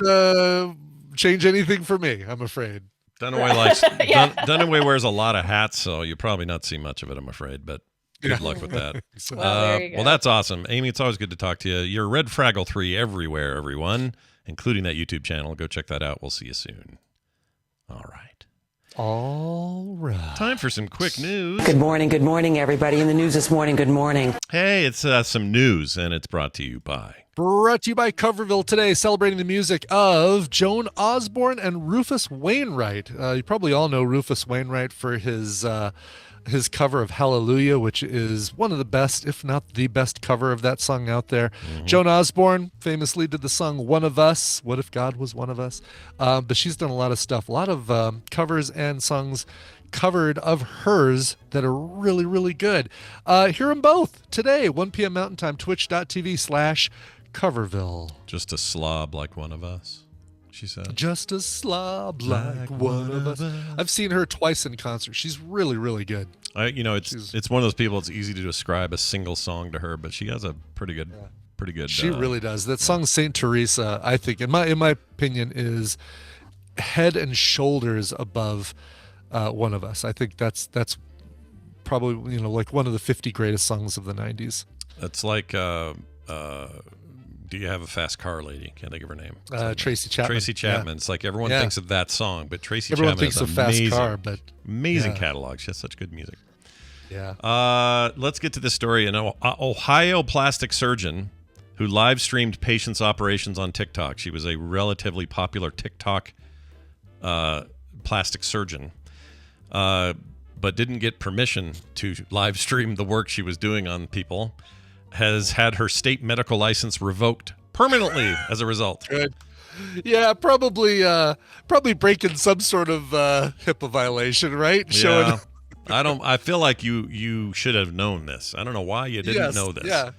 change anything for me, I'm afraid. Dunaway wears a lot of hats, so you'll probably not see much of it, I'm afraid. But good luck with that. Well, there you go. That's awesome, Amy. It's always good to talk to you. You're Red Fraggle 3 everywhere, everyone, including that YouTube channel. Go check that out. We'll see you soon. All right. Time for some quick news. Good morning, everybody. In the news this morning, good morning. Hey, it's some news, and it's brought to you by Coverville today, celebrating the music of Joan Osborne and Rufus Wainwright. You probably all know Rufus Wainwright for his cover of Hallelujah, which is one of the best, if not the best cover of that song out there. Joan Osborne famously did the song One of Us, What If God Was One of Us? But she's done a lot of stuff, a lot of covers and songs covered of hers that are really, really good. Hear them both today, 1 p.m. Mountain Time, twitch.tv/Coverville. Just a slob like one of us, she said. Just a slob like one of us. I've seen her twice in concert. She's really, really good. It's one of those people. It's easy to describe a single song to her, but she has a pretty good. She really does. That song Saint Teresa, I think, in my opinion, is head and shoulders above One of Us. I think that's probably like one of the 50 greatest songs of the 90s. It's like. Do you have a fast car, lady? Can't think of her name. Tracy Chapman. Tracy Chapman. Yeah. It's like everyone thinks of that song, but Tracy Everyone Chapman thinks has of Fast amazing, Car, but amazing catalog. She has such good music. Yeah. Let's get to this story. An Ohio plastic surgeon who live streamed patients' operations on TikTok. She was a relatively popular TikTok plastic surgeon, but didn't get permission to live stream the work she was doing on people. Has had her state medical license revoked permanently as a result. Good. Yeah, probably breaking some sort of HIPAA violation, right? Yeah. I feel like you should have known this. I don't know why you didn't know this. Yeah.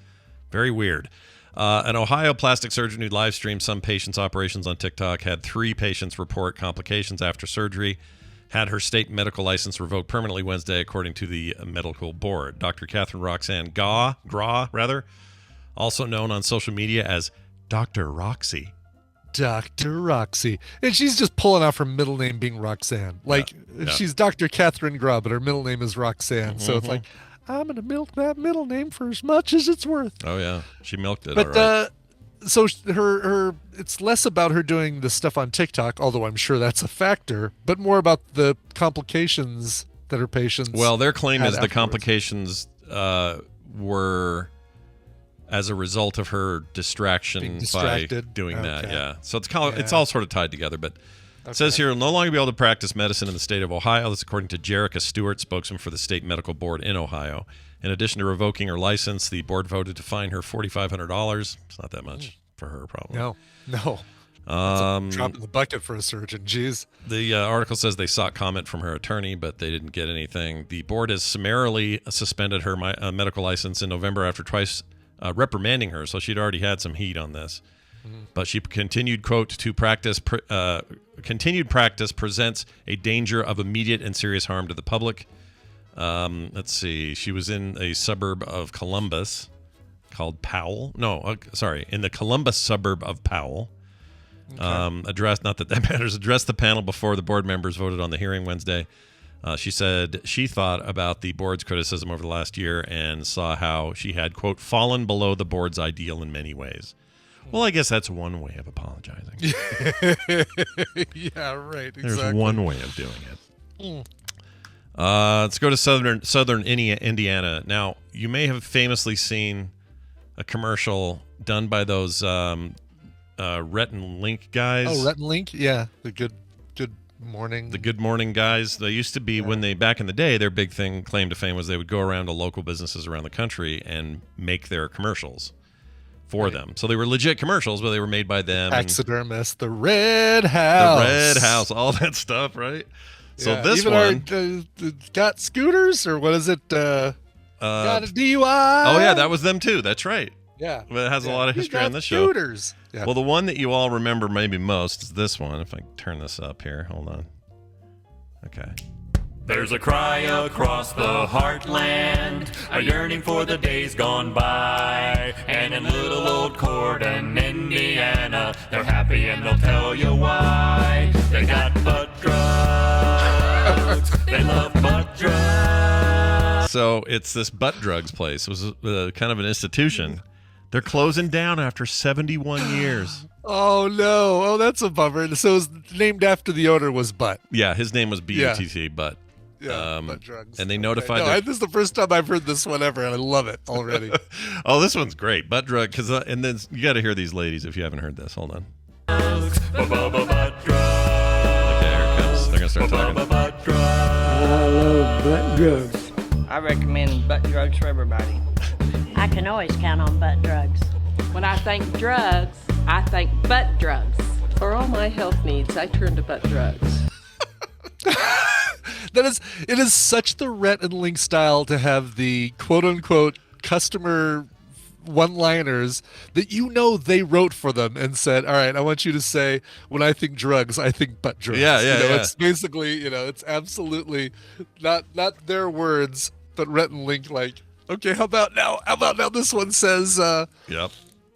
Very weird. An Ohio plastic surgeon who live streamed some patients' operations on TikTok had 3 patients report complications after surgery. had her state medical license revoked permanently Wednesday, according to the medical board. Dr. Catherine Roxanne Graw, also known on social media as Dr. Roxy. Dr. Roxy. And she's just pulling off her middle name being Roxanne. Like, she's Dr. Catherine Graw, but her middle name is Roxanne. So it's like, I'm going to milk that middle name for as much as it's worth. Oh, yeah. She milked it, but, all right. So her it's less about her doing the stuff on TikTok, although I'm sure that's a factor, but more about the complications that her patients. Well, their claim is the afterwards. complications were as a result of her distraction by doing that. Yeah, so it's all sort of tied together. But it says here, no longer be able to practice medicine in the state of Ohio. This according to Jerica Stewart, spokesman for the state medical board in Ohio. In addition to revoking her license, the board voted to fine her $4,500. It's not that much for her, probably. No. That's a drop in the bucket for a surgeon. Jeez. The article says they sought comment from her attorney, but they didn't get anything. The board has summarily suspended her medical license in November after twice reprimanding her, so she'd already had some heat on this. But she continued, quote, to practice. Continued practice presents a danger of immediate and serious harm to the public. Let's see. She was in a suburb of Columbus called Powell. No, sorry, in the Columbus suburb of Powell. Addressed the panel before the board members voted on the hearing Wednesday. She said she thought about the board's criticism over the last year and saw how she had, quote, fallen below the board's ideal in many ways. Well, I guess that's one way of apologizing. Yeah, right. Exactly. There's one way of doing it. Let's go to southern Indiana. Now, you may have famously seen a commercial done by those Rhett and Link guys. Oh, Rhett and Link? Yeah, the Good Morning. The Good Morning guys. They used to be, when they, back in the day, their big claim to fame was they would go around to local businesses around the country and make their commercials for them. So they were legit commercials, but they were made by them. Taxidermist, the Red House. The Red House, all that stuff, right? So this even one got scooters, or what is it? Got a DUI. Oh yeah, that was them too. That's right. Yeah, but it has a lot of history on this show. Scooters. Yeah. Well, the one that you all remember maybe most is this one. If I turn this up here, hold on. Okay. There's a cry across the heartland, a yearning for the days gone by. And in little old Corden, Indiana, they're happy and they'll tell you why. They got butt drugs. They love butt drugs. So it's this butt drugs place. It was kind of an institution. They're closing down after 71 years. Oh, no. Oh, that's a bummer. So it was named after the owner was Butt. Yeah, his name was B-U-T-T, Butt. Yeah, butt drugs. And they notified... This is the first time I've heard this one ever, and I love it already. Oh, this one's great. Butt drug. And then you got to hear these ladies if you haven't heard this. Hold on. Okay, here it comes. They're going to start talking. I love butt drugs. I recommend butt drugs for everybody. I can always count on butt drugs. When I think drugs, I think butt drugs. For all my health needs, I turn to butt drugs. It is such the Rhett and Link style to have the quote-unquote customer one-liners that they wrote for them and said, all right, I want you to say, when I think drugs, I think butt drugs. Yeah. It's basically, it's absolutely not their words, but Rhett and Link like, okay, how about now this one says... Yep.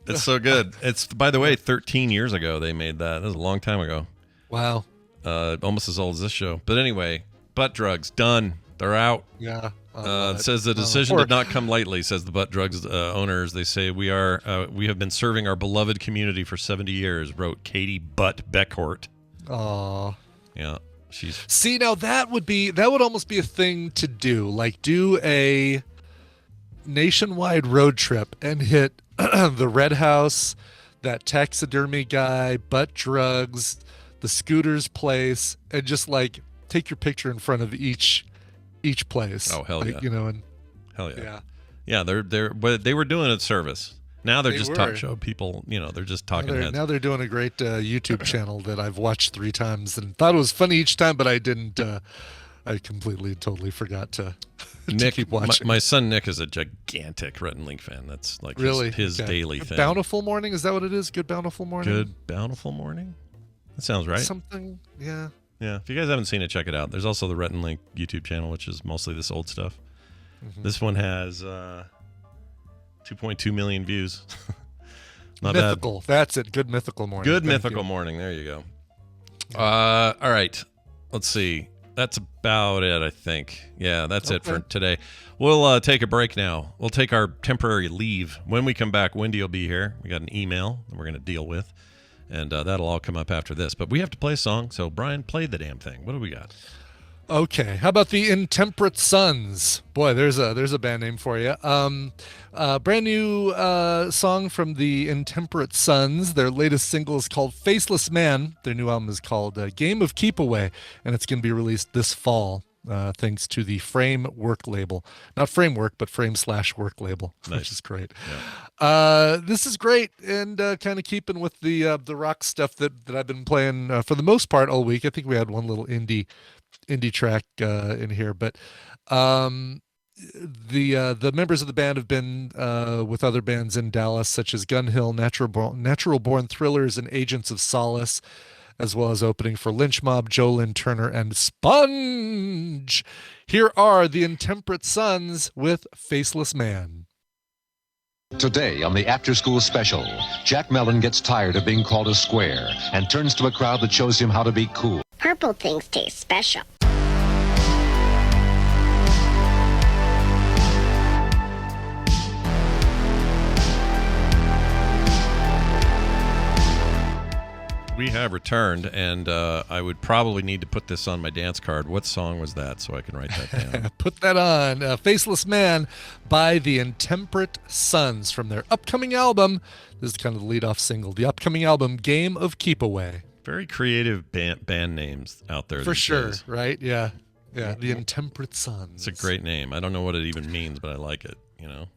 It's so good. It's, by the way, 13 years ago they made that. That was a long time ago. Wow. Almost as old as this show. But anyway, butt drugs, done. They're out. Yeah. It says the decision did not come lightly, says the butt drugs owners. They say, we have been serving our beloved community for 70 years, wrote Katie Butt Beckhort. Aw. Yeah. See, now that would almost be a thing to do. Like, do a nationwide road trip and hit the Red House, that taxidermy guy, butt drugs, the Scooters place, and just like take your picture in front of each place. Oh, hell yeah. And hell yeah. Yeah, they were doing a service. Now they're just talk show people, they're just talking heads. Now they're doing a great YouTube channel that I've watched 3 times and thought it was funny each time, but I didn't. I completely, totally forgot to keep watching. My son Nick is a gigantic Rhett and Link fan. That's like his daily thing. Bountiful Morning, is that what it is? Good Bountiful Morning? Good Bountiful Morning? That sounds right. Something, yeah. Yeah, if you guys haven't seen it, check it out. There's also the Rhett and Link YouTube channel, which is mostly this old stuff. This one has 2.2 million views. Not mythical. bad. That's it. Good mythical morning. Good mythical morning. There you go. All right. Let's see. That's about it, I think. Yeah, that's it for today. We'll take a break now. We'll take our temporary leave. When we come back, Wendi will be here. We got an email that we're going to deal with, and that'll all come up after this. But we have to play a song, so Brian, play the damn thing. What do we got? Okay, how about the Intemperate Sons? Boy, there's a band name for you. Brand new song from the Intemperate Sons. Their latest single is called Faceless Man. Their new album is called Game of Keep Away, and it's going to be released this fall, thanks to the Framework label. Not Framework, but Frame/Work label, which is great. Yeah. This is great, and kind of keeping with the rock stuff that I've been playing for the most part all week. I think we had one little indie track in here, but the members of the band have been with other bands in Dallas, such as Gun Hill, Natural Born Thrillers, and Agents of Solace, as well as opening for Lynch Mob, Jolyn Turner, and Sponge. Here are the Intemperate Sons with Faceless Man. Today on the After School Special, Jack Mellon gets tired of being called a square and turns to a crowd that shows him how to be cool. Purple things taste special. We have returned, and I would probably need to put this on my dance card. What song was that so I can write that down? Put that on. Faceless Man by the Intemperate Sons from their upcoming album. This is kind of the lead-off single. The upcoming album, Game of Keep Away. Very creative band names out there. For sure, days. Right? Yeah. Yeah, the Intemperate Sons. It's a great name. I don't know what it even means, but I like it. You know.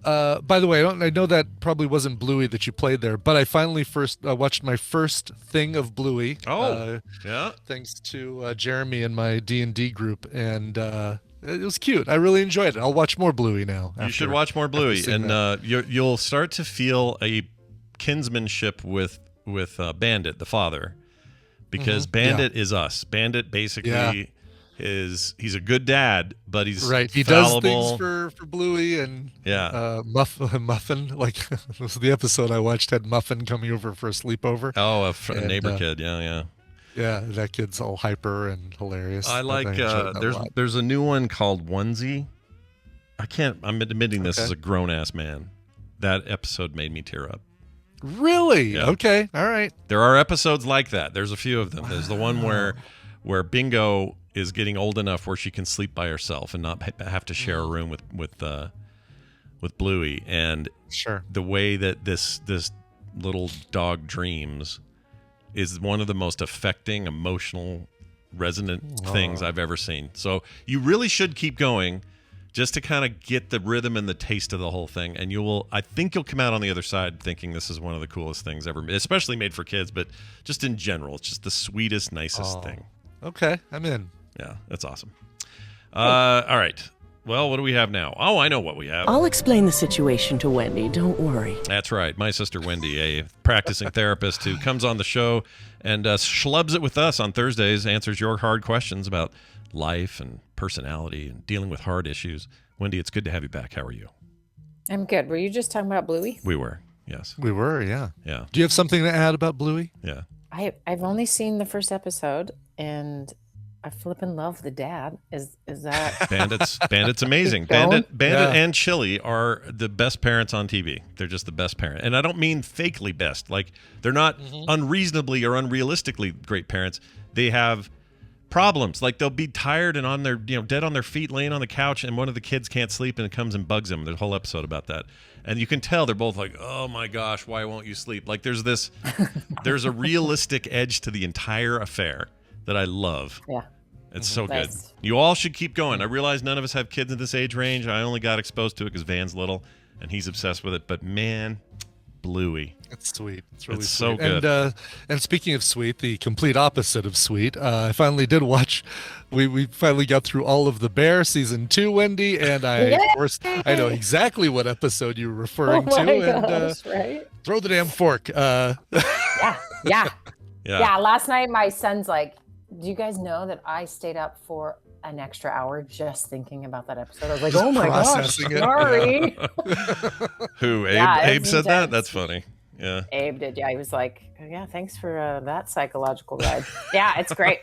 By the way, I know that probably wasn't Bluey that you played there, but I finally watched my first thing of Bluey. Yeah. Thanks to Jeremy and my D&D group, and it was cute. I really enjoyed it. I'll watch more Bluey now. You should watch more Bluey, and you'll start to feel a kinsmanship with Bandit, the father, because Bandit is us. Bandit basically. He's a good dad, but he's right. He fallible. does things for Bluey and Muffin. Like this was the episode I watched had Muffin coming over for a sleepover. Oh, a neighbor kid. Yeah. Yeah, that kid's all hyper and hilarious. I like. There's a new one called Onesie. I'm admitting this as a grown ass man. That episode made me tear up. Really? Yeah. Okay. All right. There are episodes like that. There's a few of them. There's the one where Bingo is getting old enough where she can sleep by herself and not have to share a room with Bluey, and the way that this little dog dreams is one of the most affecting, emotional, resonant things I've ever seen. So you really should keep going just to kind of get the rhythm and the taste of the whole thing, and I think you'll come out on the other side thinking this is one of the coolest things ever, especially made for kids, but just in general, it's just the sweetest, nicest thing. Okay, I'm in. Yeah, that's awesome. All right. Well, what do we have now? Oh, I know what we have. I'll explain the situation to Wendi. Don't worry. That's right. My sister Wendi, a practicing therapist who comes on the show and schlubs it with us on Thursdays, answers your hard questions about life and personality and dealing with hard issues. Wendi, it's good to have you back. How are you? I'm good. Were you just talking about Bluey? We were, yes. We were, yeah. Yeah. Do you have something to add about Bluey? Yeah. I've only seen the first episode, and I flippin' love the dad. Is that Bandit's amazing. Bandit and Chili are the best parents on TV. They're just the best parent. And I don't mean fakely best. Like they're not unreasonably or unrealistically great parents. They have problems. Like they'll be tired and on their dead on their feet laying on the couch, and one of the kids can't sleep and it comes and bugs them. There's a whole episode about that. And you can tell they're both like, oh my gosh, why won't you sleep? Like there's a realistic edge to the entire affair that I love. Yeah. It's so good. You all should keep going. I realize none of us have kids in this age range. I only got exposed to it because Van's little and he's obsessed with it. But man, Bluey. It's sweet. It's really so sweet. good. And speaking of sweet, the complete opposite of sweet, I finally did watch. We finally got through all of The Bear season 2, Wendi, and I know exactly what episode you're referring to. Gosh, right? Throw the damn fork. Yeah. Last night my son's like, do you guys know that I stayed up for an extra hour just thinking about that episode? I was like, oh my gosh, sorry. Who? Abe? Yeah, Abe said that? That's funny. Yeah. Abe did. Yeah, he was like, yeah, thanks for that psychological ride. Yeah, it's great.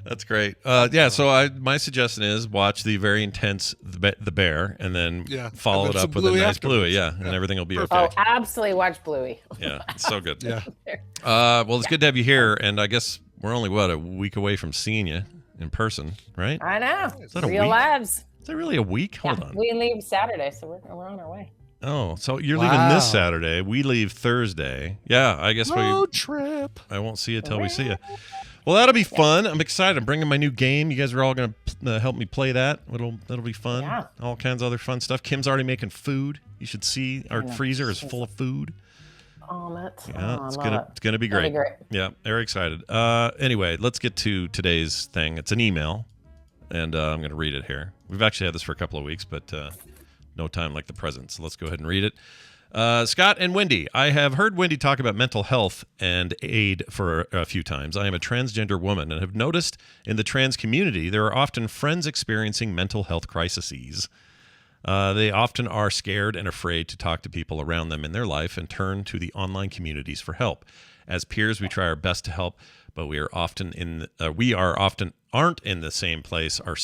That's great. Yeah, so my suggestion is watch the very intense The Bear and then follow it up with a nice Bluey. Yeah, and everything will be okay. Oh, absolutely watch Bluey. Yeah, it's so good. Yeah. Well, it's good to have you here, and I guess we're only, a week away from seeing you in person, right? I know. Is that a Real week? lives. Is that really a week? Hold on. We leave Saturday, so we're on our way. Oh, so you're leaving this Saturday. We leave Thursday. Yeah, I guess road trip. I won't see you till we see you. Well, that'll be fun. I'm excited. I'm bringing my new game. You guys are all going to help me play that. That'll be fun. Yeah. All kinds of other fun stuff. Kim's already making food. You should see our freezer is full of food. Yeah, it's gonna be great. Yeah, very excited. Anyway, let's get to today's thing. It's an email, and I'm going to read it here. We've actually had this for a couple of weeks, but no time like the present. So let's go ahead and read it. Scott and Wendi, I have heard Wendi talk about mental health and aid for a few times. I am a transgender woman and have noticed in the trans community there are often friends experiencing mental health crises. They often are scared and afraid to talk to people around them in their life and turn to the online communities for help. As peers, we try our best to help, but we are often aren't in the same place in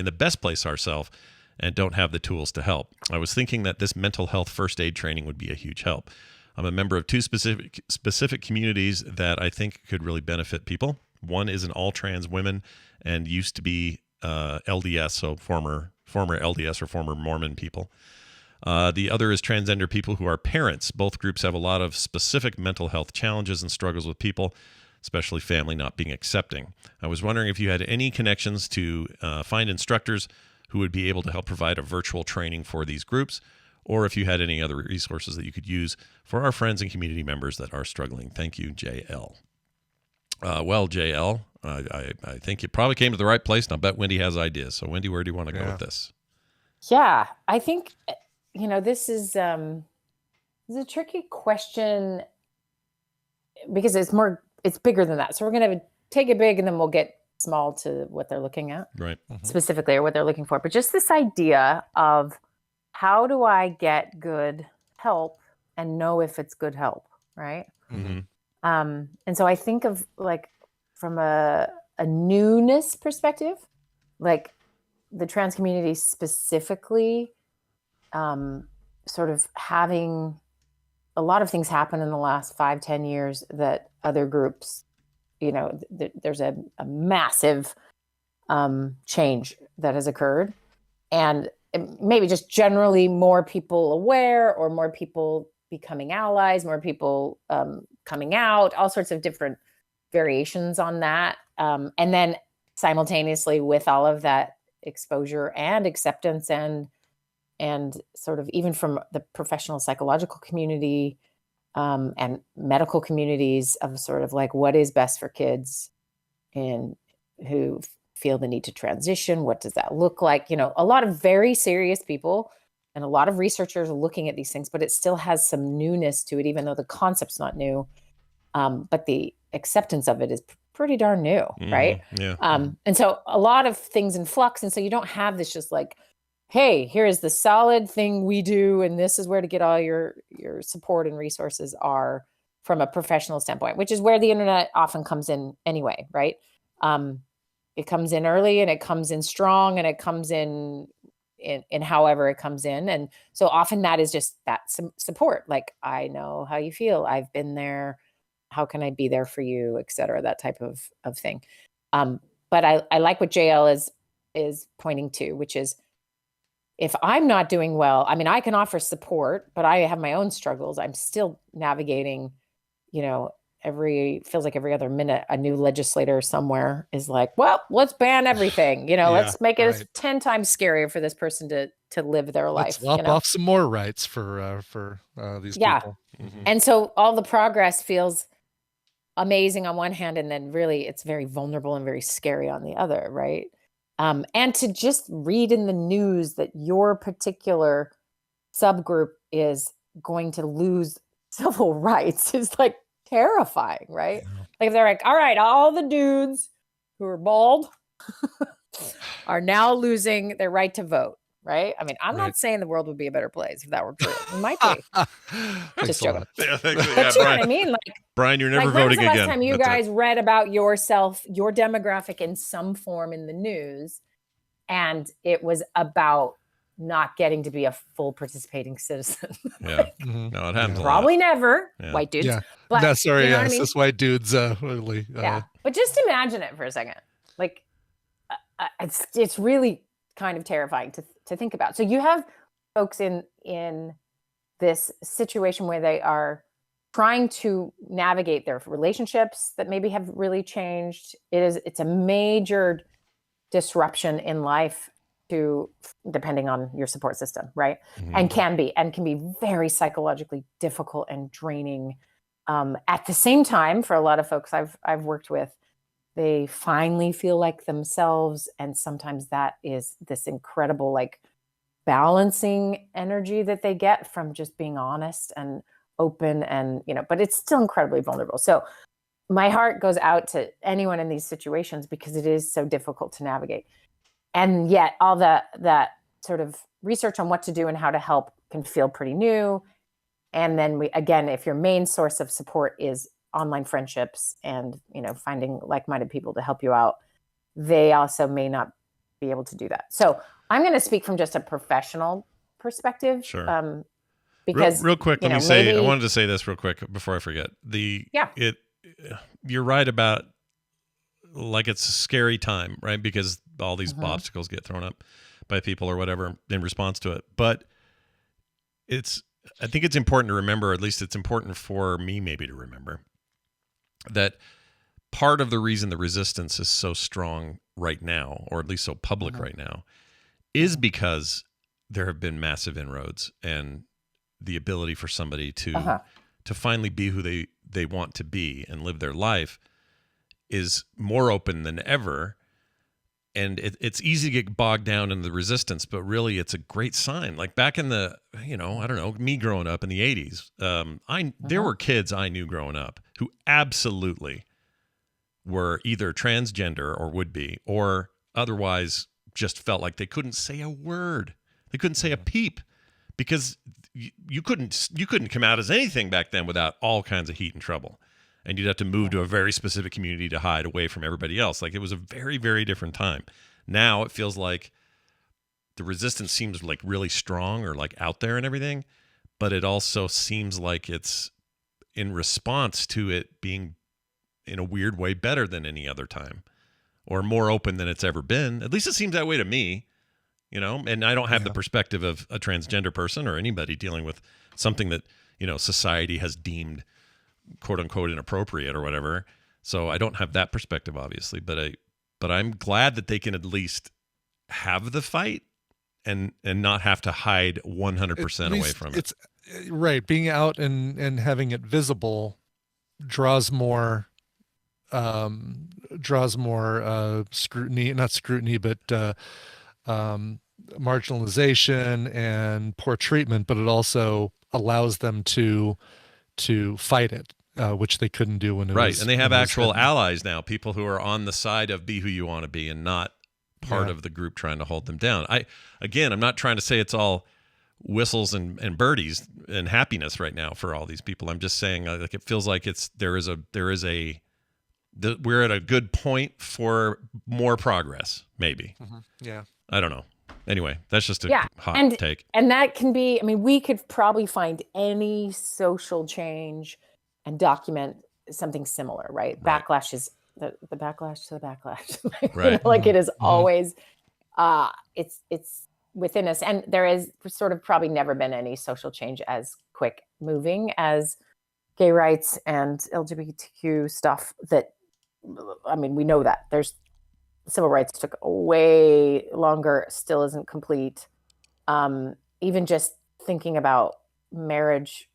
the best place ourselves and don't have the tools to help. I was thinking that this mental health first aid training would be a huge help. I'm a member of two specific communities that I think could really benefit people. One is an all trans women and used to be LDS, so former LDS or former Mormon people. The other is transgender people who are parents. Both groups have a lot of specific mental health challenges and struggles with people, especially family not being accepting. I was wondering if you had any connections to find instructors who would be able to help provide a virtual training for these groups, or if you had any other resources that you could use for our friends and community members that are struggling. Thank you, JL. Well, JL, I think you probably came to the right place, and I bet Wendi has ideas. So, Wendi, where do you want to go with this? Yeah, I think, this is a tricky question because it's bigger than that. So we're going to take it big and then we'll get small to what they're looking at, right? Specifically, or what they're looking for. But just this idea of how do I get good help and know if it's good help, right? Mm-hmm. And so I think of from a newness perspective, like the trans community specifically, sort of having a lot of things happen in the last 5-10 years that other groups, there's a massive change that has occurred, and maybe just generally more people aware or more people becoming allies, more people coming out, all sorts of different variations on that. And then simultaneously with all of that exposure and acceptance and sort of even from the professional psychological community and medical communities of sort of what is best for kids and who feel the need to transition. What does that look like? A lot of very serious people and a lot of researchers are looking at these things, but it still has some newness to it, even though the concept's not new. But the acceptance of it is pretty darn new, right? Yeah. And so a lot of things in flux. And so you don't have this just hey, here is the solid thing we do, and this is where to get all your support and resources are from a professional standpoint, which is where the internet often comes in anyway, right? It comes in early and it comes in strong and it comes in however it comes in. And so often that is just that support. I know how you feel. I've been there. How can I be there for you, et cetera, that type of thing. But I like what JL is pointing to, which is, if I'm not doing well, I can offer support, but I have my own struggles. I'm still navigating, feels like every other minute, a new legislator somewhere is well, let's ban everything, let's make it 10 times scarier for this person to live their life. Let's lop off some more rights for these people. Mm-hmm. And so all the progress feels amazing on one hand, and then really it's very vulnerable and very scary on the other, right? And to just read in the news that your particular subgroup is going to lose civil rights is terrifying, right? If they're all right, all the dudes who are bald are now losing their right to vote, right? I mean, I'm not saying the world would be a better place if that were true. It might be. Just joking. Yeah, thanks. But Yeah, you know what I mean? Like, Brian, you're never like, when was voting the last again. time you That's guys it. read about yourself, your demographic in some form in the news, and it was about not getting to be a full participating citizen? Yeah. No, it happens a lot. Probably never, Yeah. white dudes. Yeah. But No, sorry, you know what I yes, mean? it's white dudes. Really, Yeah, but just imagine it for a second. Like, it's really kind of terrifying to think about. So you have folks in this situation where they are trying to navigate their relationships that maybe have really changed. It's a major disruption in life, to depending on your support system, right? And can be very psychologically difficult and draining. At the same time, for a lot of folks I've worked with, they finally feel like themselves, and sometimes that is this incredible like balancing energy that they get from just being honest and open, and but it's still incredibly vulnerable. So my heart goes out to anyone in these situations, because it is so difficult to navigate. And yet all that sort of research on what to do and how to help can feel pretty new. And then if your main source of support is online friendships and, finding like-minded people to help you out, they also may not be able to do that. So I'm going to speak from just a professional perspective. Sure. Because real quick, let me say, I wanted to say this real quick before I forget. You're right about, like, it's a scary time, right? Because all these obstacles get thrown up by people or whatever in response to it. But I think it's important to remember, at least it's important for me maybe to remember, that part of the reason the resistance is so strong right now, or at least so public right now, is because there have been massive inroads and the ability for somebody to finally be who they want to be and live their life is more open than ever. And it's easy to get bogged down in the resistance, but really it's a great sign. Like back in the, I don't know, me growing up in the 80s, there were kids I knew growing up who absolutely were either transgender or would be, or otherwise just felt like they couldn't say a word. They couldn't say a peep, because you couldn't come out as anything back then without all kinds of heat and trouble. And you'd have to move to a very specific community to hide away from everybody else. Like, it was a very, very different time. Now it feels like the resistance seems like really strong or like out there and everything, but it also seems like it's in response to it being in a weird way better than any other time, or more open than it's ever been. At least it seems that way to me, and I don't have the perspective of a transgender person or anybody dealing with something that, society has deemed quote unquote inappropriate or whatever. So I don't have that perspective, obviously, but I'm glad that they can at least have the fight and not have to hide 100% away from it. It's right. Being out and having it visible draws more scrutiny, not scrutiny, but marginalization and poor treatment, but it also allows them to fight it, which they couldn't do when it was right. And they have actual allies now, people who are on the side of be who you want to be and not part of the group trying to hold them down. I'm not trying to say it's all whistles and birdies and happiness right now for all these people. I'm just saying, like, it feels like we're at a good point for more progress, maybe. Yeah. I don't know. Anyway, that's just a hot take. And that can be, we could probably find any social change and document something similar, right? Backlash is the backlash to the backlash. Right. It is always, it's within us. And there is sort of probably never been any social change as quick moving as gay rights and LGBTQ stuff we know that there's civil rights took way longer, still isn't complete. Even just thinking about marriage,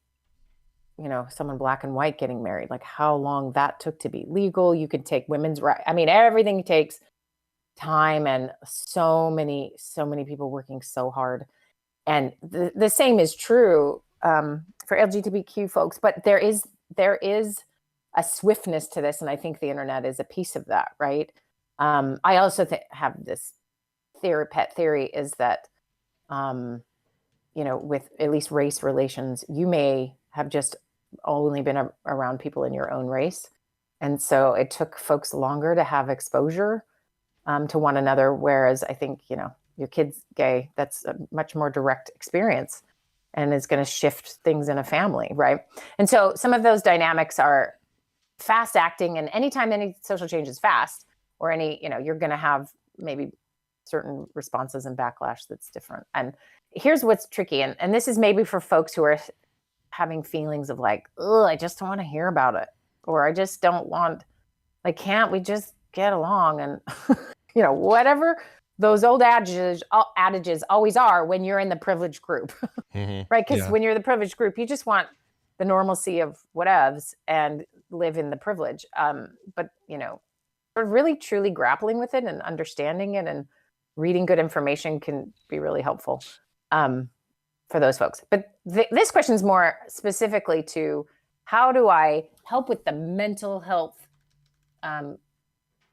someone black and white getting married, like how long that took to be legal. You could take women's rights. Everything takes time, and so many people working so hard. And the same is true for LGBTQ folks, but there is a swiftness to this. And I think the internet is a piece of that, right? I also have this pet theory is that, with at least race relations, you may have just only been around people in your own race. And so it took folks longer to have exposure to one another. Whereas I think, your kid's gay, that's a much more direct experience and is going to shift things in a family, right? And so some of those dynamics are fast acting, and anytime any social change is fast, or you're going to have maybe certain responses and backlash that's different. And here's what's tricky. And this is maybe for folks who are having feelings of like, oh, I just don't want to hear about it. Or I just don't want, like, can't we just get along? And, whatever those old adages always are when you're in the privileged group, right? Because when you're the privileged group, you just want the normalcy of whatevs and live in the privilege. But, really truly grappling with it and understanding it and reading good information can be really helpful for those folks. But this question is more specifically to how do I help with the mental health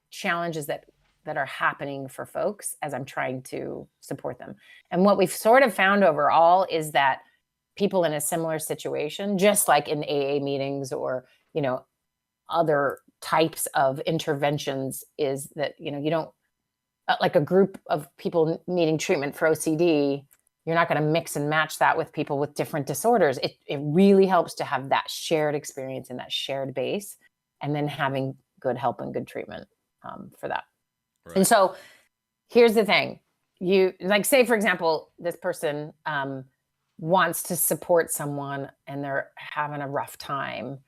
challenges that are happening for folks as I'm trying to support them. And what we've sort of found overall is that people in a similar situation, just like in AA meetings or, other types of interventions, is that, you don't, like a group of people needing treatment for OCD, you're not going to mix and match that with people with different disorders. It really helps to have that shared experience and that shared base, and then having good help and good treatment for that. Right. And so here's the thing. You, like, say, for example, this person wants to support someone and they're having a rough time,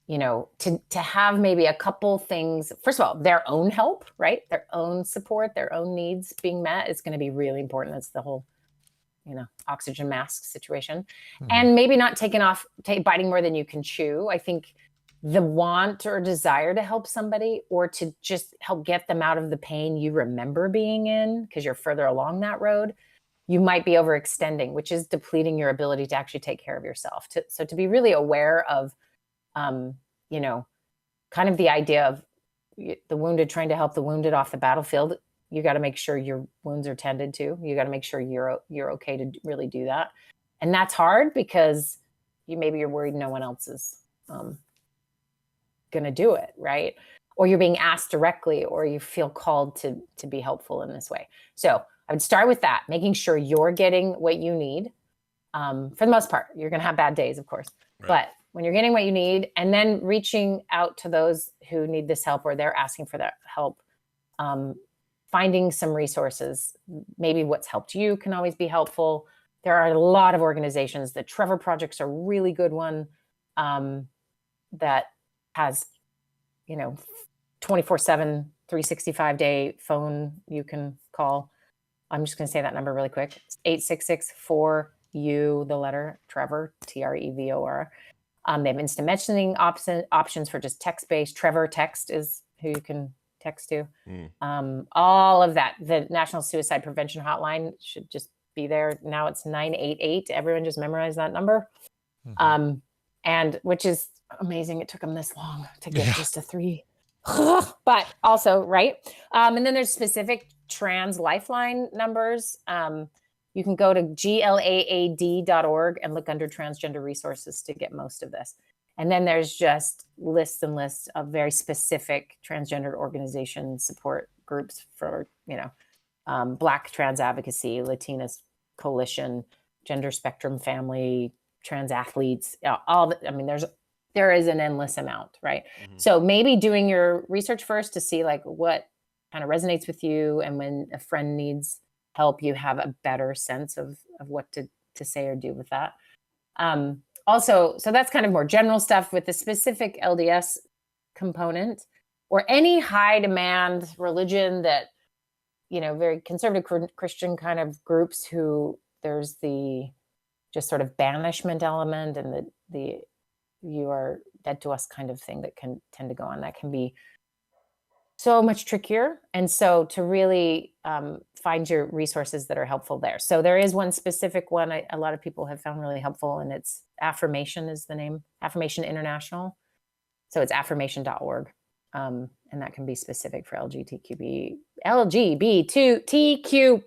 to have maybe a couple things. First of all, their own help, right? Their own support, their own needs being met is going to be really important. That's the whole, oxygen mask situation. Mm-hmm. And maybe not biting more than you can chew. I think the want or desire to help somebody, or to just help get them out of the pain you remember being in because you're further along that road, you might be overextending, which is depleting your ability to actually take care of yourself. So to be really aware of, kind of the idea of the wounded, trying to help the wounded off the battlefield. You got to make sure your wounds are tended to. You got to make sure you're okay to really do that. And that's hard because you're worried no one else is going to do it, right? Or you're being asked directly, or you feel called to be helpful in this way. So I would start with that, making sure you're getting what you need. For the most part, you're going to have bad days, of course, right. But when you're getting what you need, and then reaching out to those who need this help or they're asking for that help, finding some resources, maybe what's helped you can always be helpful. There are a lot of organizations. The Trevor Project's a really good one that has, 24/7, 365-day phone you can call. I'm just going to say that number really quick. It's 866-4U, the letter Trevor, Trevor. They have instant messaging options for just text-based. Trevor Text is who you can text to. All of that. The National Suicide Prevention Hotline should just be there. Now it's 988. Everyone just memorize that number. Mm-hmm. And which is amazing. It took them this long to get just to 3. But also, right. And then there's specific trans lifeline numbers. You can go to glaad.org and look under transgender resources to get most of this. And then there's just lists and lists of very specific transgender organization support groups for, Black Trans Advocacy, Latinas Coalition, Gender Spectrum Family, trans athletes, there is an endless amount, right? Mm-hmm. So maybe doing your research first to see like what kind of resonates with you, and when a friend needs help, you have a better sense of what to say or do with that. Also, so that's kind of more general stuff. With the specific LDS component or any high demand religion that, very conservative Christian kind of groups who there's the just sort of banishment element and the you are dead to us kind of thing that can tend to go on. That can be so much trickier. And so to really find your resources that are helpful there. So there is one specific one a lot of people have found really helpful, and it's Affirmation is the name, Affirmation International. So it's affirmation.org. And that can be specific for LGBTQ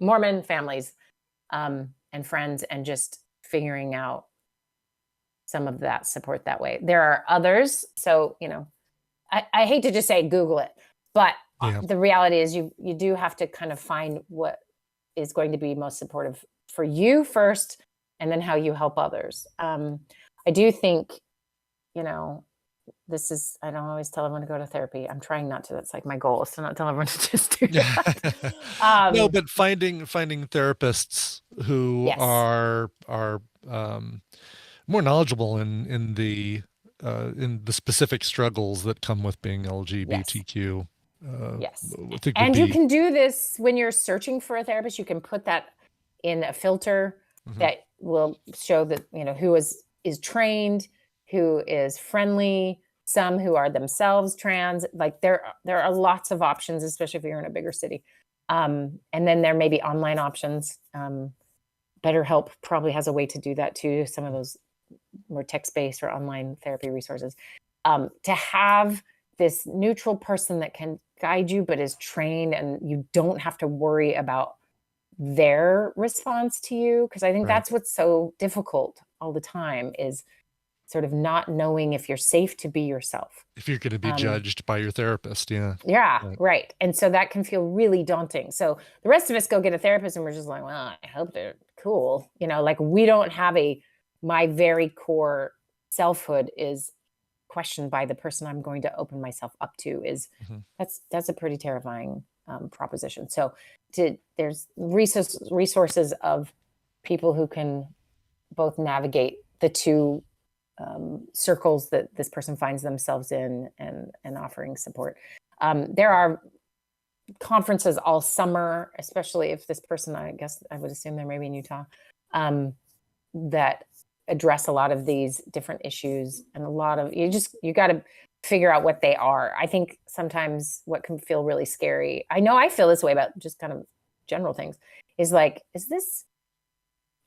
Mormon families and friends, and just figuring out some of that support that way. There are others. So, I hate to just say Google it, but the reality is you do have to kind of find what is going to be most supportive for you first, and then how you help others. I do think, I don't always tell everyone to go to therapy. I'm trying not to. That's like my goal, is to not tell everyone to just do that. No, but finding therapists who are more knowledgeable in the specific struggles that come with being LGBTQ. Yes. And you can do this when you're searching for a therapist. You can put that in a filter that will show that, who is trained, who is friendly, some who are themselves trans. Like there are lots of options, especially if you're in a bigger city. And then there may be online options. BetterHelp probably has a way to do that too. Some of those more text-based or online therapy resources. To have this neutral person that can guide you, but is trained, and you don't have to worry about their response to you. Because I think that's what's so difficult all the time, is sort of not knowing if you're safe to be yourself. If you're going to be judged by your therapist. Right. And so that can feel really daunting. So the rest of us go get a therapist and we're just like, well, I hope they're cool. Like we don't have my very core selfhood is questioned by the person I'm going to open myself up to. That's a pretty terrifying proposition. So there's resources of people who can both navigate the two circles that this person finds themselves in, and offering support. There are conferences all summer, especially if this person, I guess I would assume they're maybe in Utah, that address a lot of these different issues, and a lot of, you got to figure out what they are. I think sometimes what can feel really scary, I know I feel this way about just kind of general things, is like, is this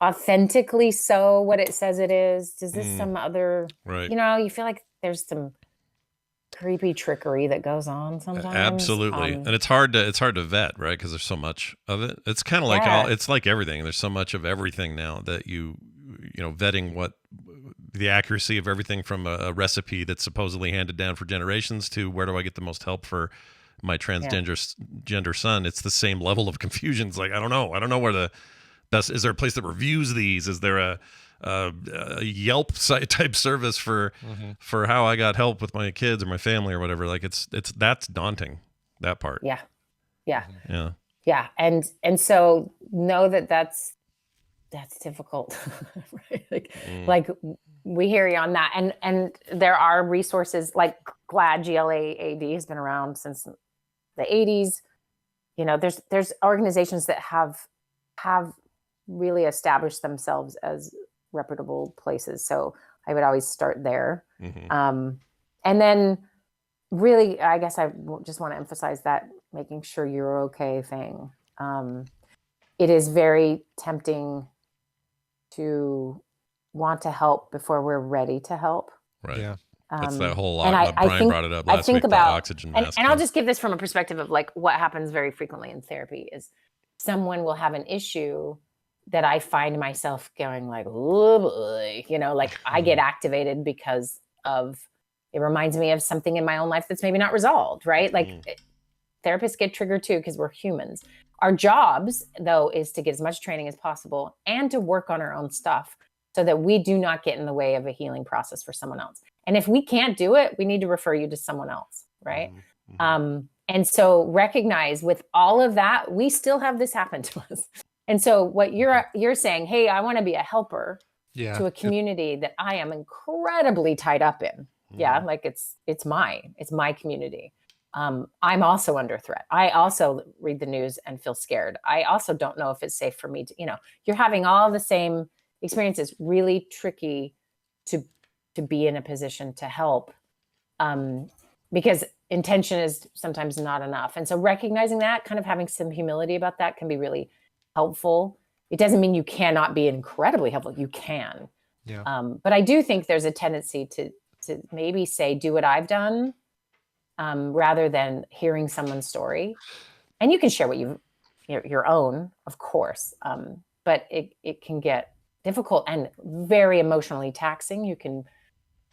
authentically so what it says it is? Does this some other, you feel like there's some creepy trickery that goes on sometimes. Absolutely. And it's hard to vet, right? Because there's so much of it. It's kind of like it's like everything. There's so much of everything now that vetting what the accuracy of everything from a recipe that's supposedly handed down for generations to where do I get the most help for my transgender son. It's the same level of confusion. It's like, I don't know where the best, is there a place that reviews these? Is there a Yelp site type service for how I got help with my kids or my family or whatever? Like that's daunting, that part. Yeah. And so know that's difficult, right? Like we hear you on that. And there are resources like GLAAD, GLAAD has been around since the 80s. There's organizations that have really established themselves as reputable places. So I would always start there. And then really, I guess I just want to emphasize that making sure you're okay thing. It is very tempting to want to help before we're ready to help. Right. Yeah. That's that whole lot. Brian brought it up last week, the oxygen mask. And I'll just give this from a perspective of like what happens very frequently in therapy is someone will have an issue that I find myself going like, oh boy, like I get activated because of, it reminds me of something in my own life that's maybe not resolved, right? Like therapists get triggered too, because we're humans. Our jobs though, is to get as much training as possible and to work on our own stuff so that we do not get in the way of a healing process for someone else. And if we can't do it, we need to refer you to someone else, right? And so recognize with all of that, we still have this happen to us. And so what you're saying, hey, I want to be a helper to a community that I am incredibly tied up in. Yeah, like it's my community. I'm also under threat. I also read the news and feel scared. I also don't know if it's safe for me to, you're having all the same experiences, really tricky to be in a position to help because intention is sometimes not enough. And so recognizing that, kind of having some humility about that can be really helpful. It doesn't mean you cannot be incredibly helpful. You can. Yeah. But I do think there's a tendency to maybe say, do what I've done rather than hearing someone's story. And you can share what your own, of course, but it can get difficult and very emotionally taxing. You can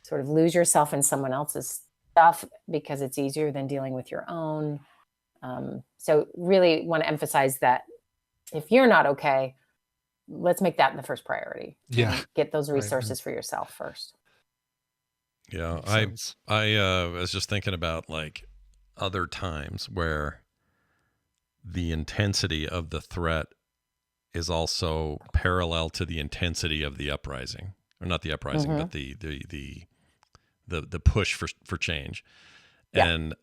sort of lose yourself in someone else's stuff because it's easier than dealing with your own. So really want to emphasize that if you're not okay, let's make that the first priority. Yeah. Get those resources for yourself first. Yeah. I was just thinking about like other times where the intensity of the threat is also parallel to the intensity of the uprising, or not the uprising, but the push for change. Yeah. And,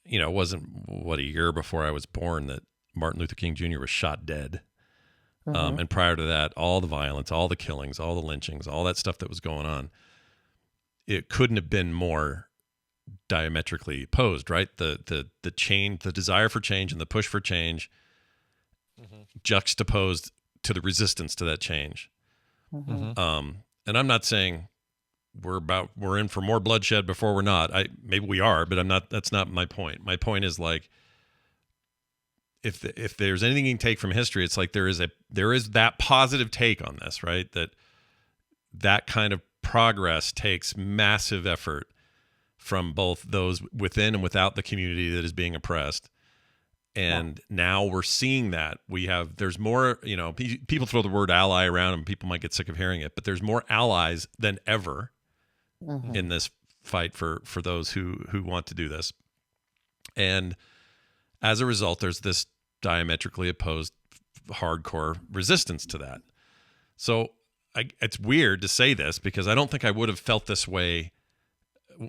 you know, it wasn't a year before I was born that Martin Luther King Jr. was shot dead. And prior to that, all the violence, all the killings, all the lynchings, all that stuff that was going on, it couldn't have been more diametrically opposed, right? The change, the desire for change and the push for change juxtaposed to the resistance to that change. And I'm not saying we're in for more bloodshed before we're not. Maybe we are, but I'm not. That's not my point. My point is like, if there's anything you can take from history, it's like there is that positive take on this, right? That kind of progress takes massive effort from both those within and without the community that is being oppressed. And now we're seeing that there's more, you know, people throw the word ally around and people might get sick of hearing it, but there's more allies than ever in this fight for those who want to do this. And as a result, there's this diametrically opposed hardcore resistance to that. So it's weird to say this because I don't think I would have felt this way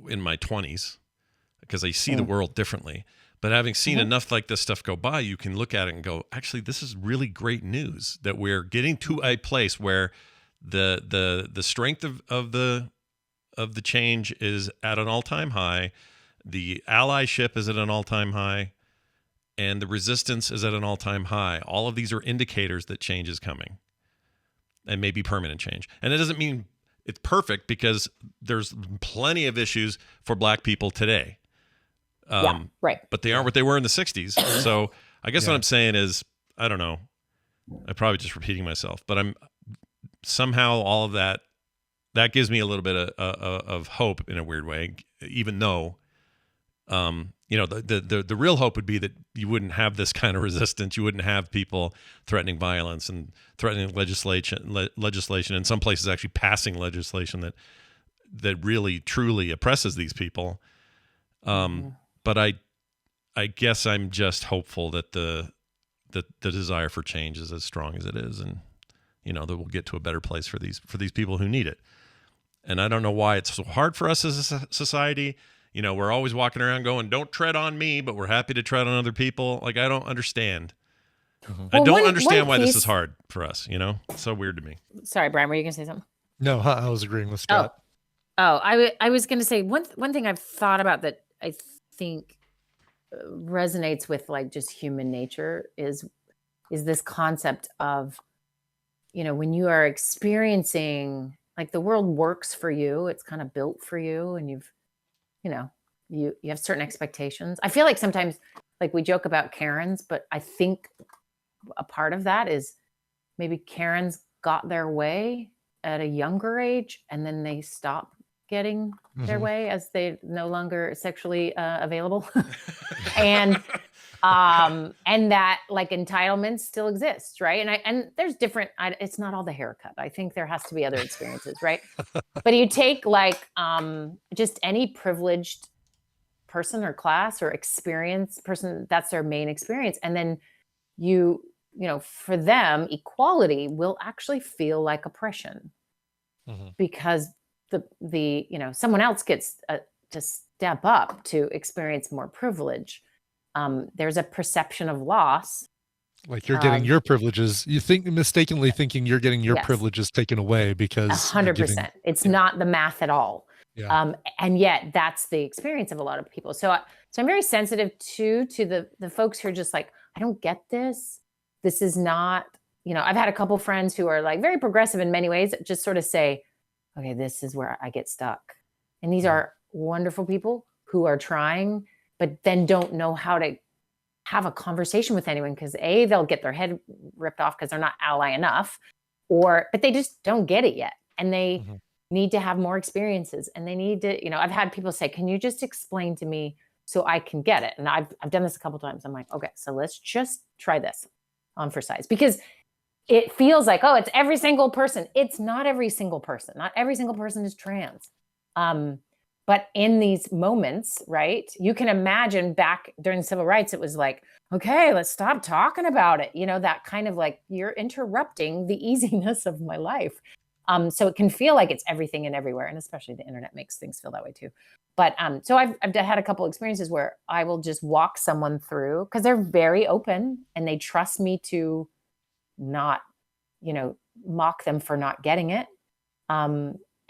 in my 20s because I see the world differently. But having seen enough like this stuff go by, you can look at it and go, actually, this is really great news that we're getting to a place where the strength of the change is at an all-time high, the allyship is at an all-time high, and the resistance is at an all-time high. All of these are indicators that change is coming, and maybe permanent change. And it doesn't mean it's perfect because there's plenty of issues for Black people today. Right. But they aren't what they were in the 60s. So I guess what I'm saying is, I don't know. I'm probably just repeating myself, but I'm somehow all of that gives me a little bit of hope in a weird way, even though, you know, the real hope would be that you wouldn't have this kind of resistance. You wouldn't have people threatening violence and threatening legislation, in some places actually passing legislation that really truly oppresses these people. But I guess I'm just hopeful that the desire for change is as strong as it is, and you know that we'll get to a better place for these people who need it. And I don't know why it's so hard for us as a society. You know, we're always walking around going, "Don't tread on me," but we're happy to tread on other people. Like I don't understand. I don't understand why this is hard for us. You know, it's so weird to me. Sorry, Brian, were you gonna say something? No, I was agreeing with Scott. I was gonna say one thing I've thought about that I think resonates with like just human nature is this concept of, you know, when you are experiencing like the world works for you, it's kind of built for you, and you have certain expectations. I feel like sometimes like we joke about Karens, but I think a part of that is maybe Karens got their way at a younger age and then they stop getting their way as they no longer sexually available. and that like entitlement still exists, right? And there's different, it's not all the haircut. I think there has to be other experiences, right? But you take like just any privileged person or class or experience person, that's their main experience. And then you know, for them, equality will actually feel like oppression because the you know, someone else gets to step up to experience more privilege. There's a perception of loss. Like you're getting your privileges. You think mistakenly thinking you're getting your privileges taken away because 100%. It's not the math at all. Yeah. And yet that's the experience of a lot of people. So I'm very sensitive to the folks who are just like, I don't get this. This is not, you know, I've had a couple friends who are like very progressive in many ways, just sort of say, okay, this is where I get stuck. And these are wonderful people who are trying but then don't know how to have a conversation with anyone because they'll get their head ripped off because they're not ally enough, but they just don't get it yet. And they need to have more experiences, and they need to, I've had people say, can you just explain to me so I can get it? And I've done this a couple times. I'm like, okay, so let's just try this on for size, because it feels like, oh, it's every single person. It's not every single person. Not every single person is trans. But in these moments, right, you can imagine back during civil rights, it was like, okay, let's stop talking about it. That kind of like, you're interrupting the easiness of my life. So it can feel like it's everything and everywhere. And especially the internet makes things feel that way too. But so I've had a couple experiences where I will just walk someone through, because they're very open and they trust me to not, mock them for not getting it.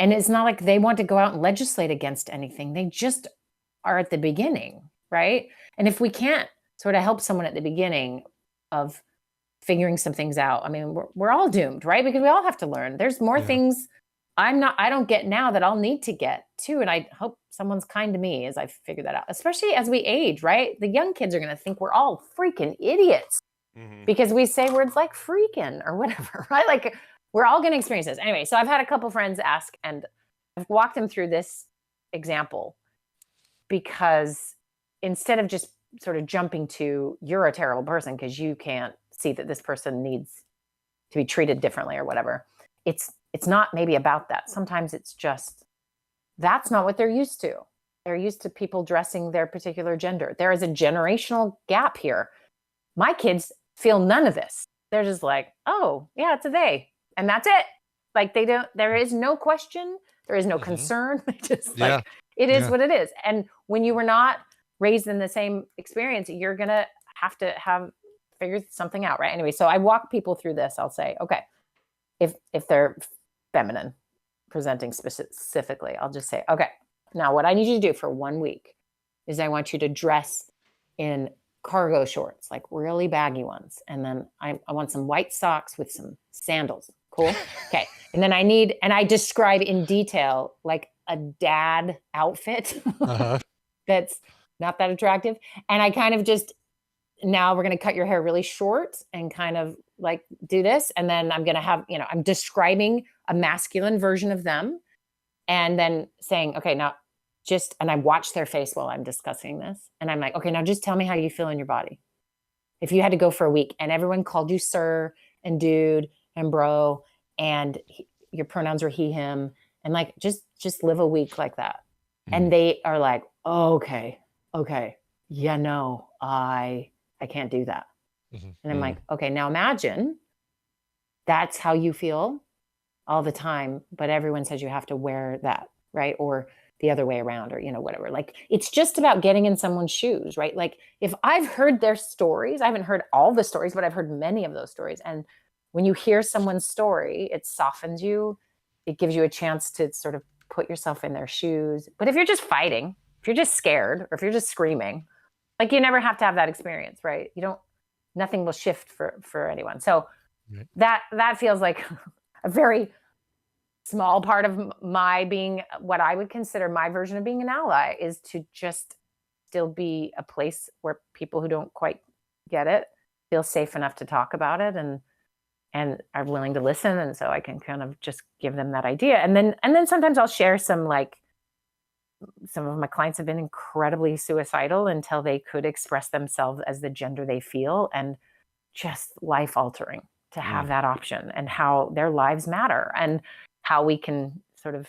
And it's not like they want to go out and legislate against anything. They just are at the beginning, right? And if we can't sort of help someone at the beginning of figuring some things out, I mean, we're all doomed, right? Because we all have to learn. There's more things I don't get now that I'll need to get too. And I hope someone's kind to me as I figure that out, especially as we age, right? The young kids are going to think we're all freaking idiots because we say words like freaking or whatever, right? Like, we're all going to experience this. Anyway, so I've had a couple friends ask, and I've walked them through this example because instead of just sort of jumping to, you're a terrible person because you can't see that this person needs to be treated differently or whatever. It's not maybe about that. Sometimes it's just, that's not what they're used to. They're used to people dressing their particular gender. There is a generational gap here. My kids feel none of this. They're just like, oh yeah, it's a they. And that's it. Like there is no question. There is no concern. Just like, it is what it is. And when you were not raised in the same experience, you're going to have figured something out, right? Anyway, so I walk people through this. I'll say, okay, if they're feminine presenting specifically, I'll just say, okay, now what I need you to do for 1 week is I want you to dress in cargo shorts, like really baggy ones. And then I want some white socks with some sandals. Cool. Okay. And then I describe in detail, like a dad outfit that's not that attractive. And I kind of just, now we're going to cut your hair really short and kind of like do this. And then I'm going to have, I'm describing a masculine version of them and then saying, okay, now and I watch their face while I'm discussing this. And I'm like, okay, now just tell me how you feel in your body. If you had to go for a week and everyone called you sir and dude and bro, and your pronouns are he, him, and like, just live a week like that. And they are like, oh, okay. Yeah, no, I can't do that. And I'm like, okay, now imagine that's how you feel all the time, but everyone says you have to wear that, right? Or the other way around, or, whatever. Like, it's just about getting in someone's shoes, right? Like, if I've heard their stories, I haven't heard all the stories, but I've heard many of those stories. And when you hear someone's story, it softens you. It gives you a chance to sort of put yourself in their shoes. But if you're just fighting, if you're just scared, or if you're just screaming, like, you never have to have that experience, right? Nothing will shift for anyone. So that feels like a very small part of my being, what I would consider my version of being an ally, is to just still be a place where people who don't quite get it feel safe enough to talk about it and are willing to listen. And so I can kind of just give them that idea. And then sometimes I'll share some of my clients have been incredibly suicidal until they could express themselves as the gender they feel, and just life altering to have that option, and how their lives matter, and how we can sort of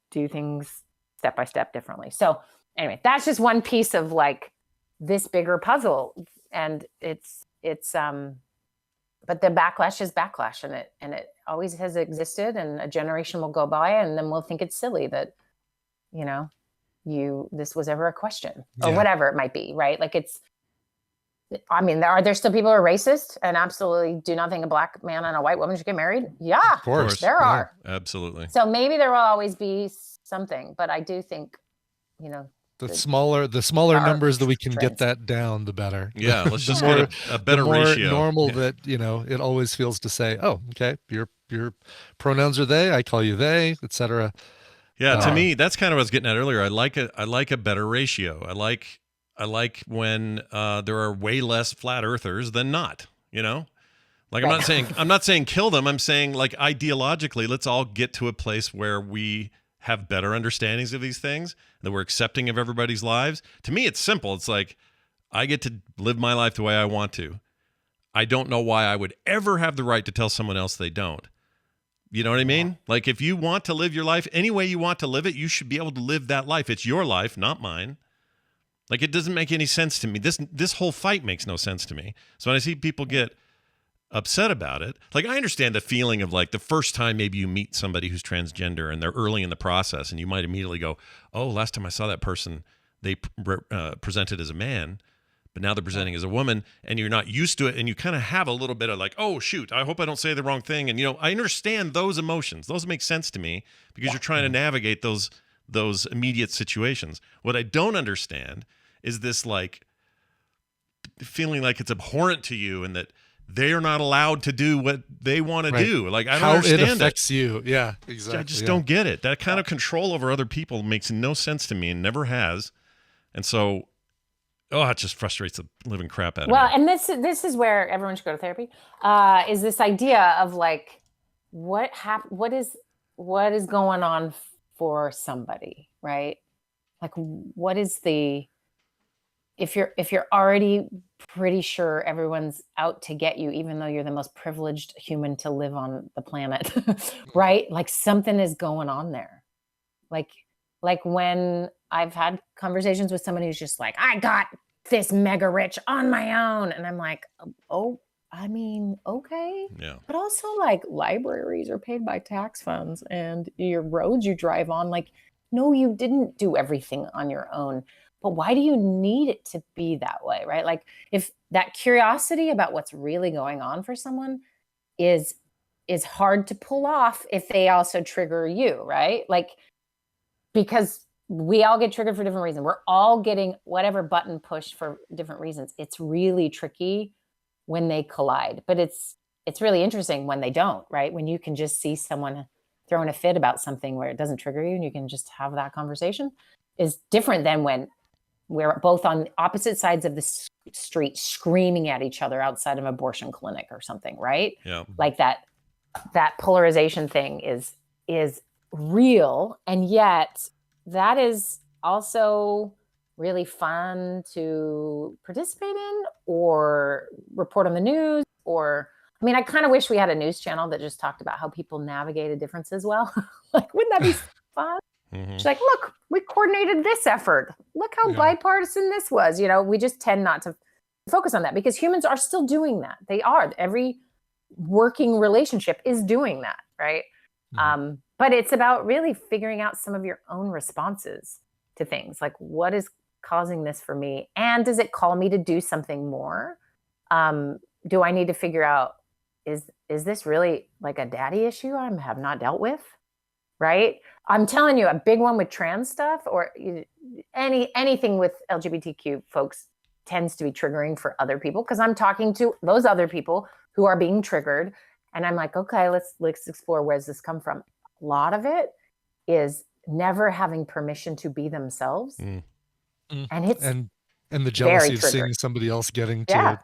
do things step by step differently. So anyway, that's just one piece of like this bigger puzzle. And it's but the backlash is backlash, and it always has existed, and a generation will go by and then we'll think it's silly that, this was ever a question, or whatever it might be, right? Like, are there still people who are racist and absolutely do not think a black man and a white woman should get married? Yeah, of course. There are. Absolutely. So maybe there will always be something, but I do think, the smaller numbers that we can get that down, the better. Yeah, let's just get a better ratio. Normal that, it always feels to say, oh, okay, your pronouns are they, I call you they, etc. Yeah, to me, that's kind of what I was getting at earlier. I like a better ratio. I like when there are way less flat earthers than not, you know? Like I'm not saying kill them. I'm saying like ideologically, let's all get to a place where we have better understandings of these things, that we're accepting of everybody's lives. To me, it's simple. It's like I get to live my life the way I want to. I don't know why I would ever have the right to tell someone else they don't. You know what I mean? Like if you want to live your life any way you want to live it, you should be able to live that life. It's your life, not mine. Like it doesn't make any sense to me. This whole fight makes no sense to me. So when I see people get upset about it, like I understand the feeling of like the first time maybe you meet somebody who's transgender and they're early in the process and you might immediately go, oh, last time I saw that person, they presented as a man, but now they're presenting as a woman, and you're not used to it, and you kind of have a little bit of like, oh shoot, I hope I don't say the wrong thing. And you know, I understand those emotions. Those make sense to me because you're trying to navigate those immediate situations. What I don't understand is this like feeling like it's abhorrent to you and that they are not allowed to do what they want to do. Like I don't understand how it affects you. Yeah, exactly. I just don't get it. That kind of control over other people makes no sense to me and never has. And so, it just frustrates the living crap out of me. Well, and this is where everyone should go to therapy. Is this idea of like what is going on for somebody, right? Like what is the if you're already pretty sure everyone's out to get you, even though you're the most privileged human to live on the planet, right? Like something is going on there. Like when I've had conversations with someone who's just like, I got this mega rich on my own. And I'm like, oh, I mean, okay. Yeah. But also like libraries are paid by tax funds and your roads you drive on, like, no, you didn't do everything on your own. But why do you need it to be that way, right? Like if that curiosity about what's really going on for someone is hard to pull off if they also trigger you, right? Like, because we all get triggered for different reasons. We're all getting whatever button pushed for different reasons. It's really tricky when they collide, but it's really interesting when they don't, right? When you can just see someone throwing a fit about something where it doesn't trigger you and you can just have that conversation is different than when we're both on opposite sides of the street screaming at each other outside of an abortion clinic or something, right? Yeah. Like that polarization thing is real, and yet that is also really fun to participate in or report on the news. Or I mean, I kind of wish we had a news channel that just talked about how people navigated differences well. Like, wouldn't that be fun? Mm-hmm. She's like, look, we coordinated this effort. Look how bipartisan this was. You know, we just tend not to focus on that because humans are still doing that. They are. Every working relationship is doing that, right? Mm-hmm. But it's about really figuring out some of your own responses to things. Like, what is causing this for me? And does it call me to do something more? Do I need to figure out, is this really like a daddy issue I have not dealt with? Right? I'm telling you, a big one with trans stuff or anything with LGBTQ folks tends to be triggering for other people because I'm talking to those other people who are being triggered. And I'm like, okay, let's explore, where's this come from? A lot of it is never having permission to be themselves. And it's and the jealousy of seeing somebody else getting to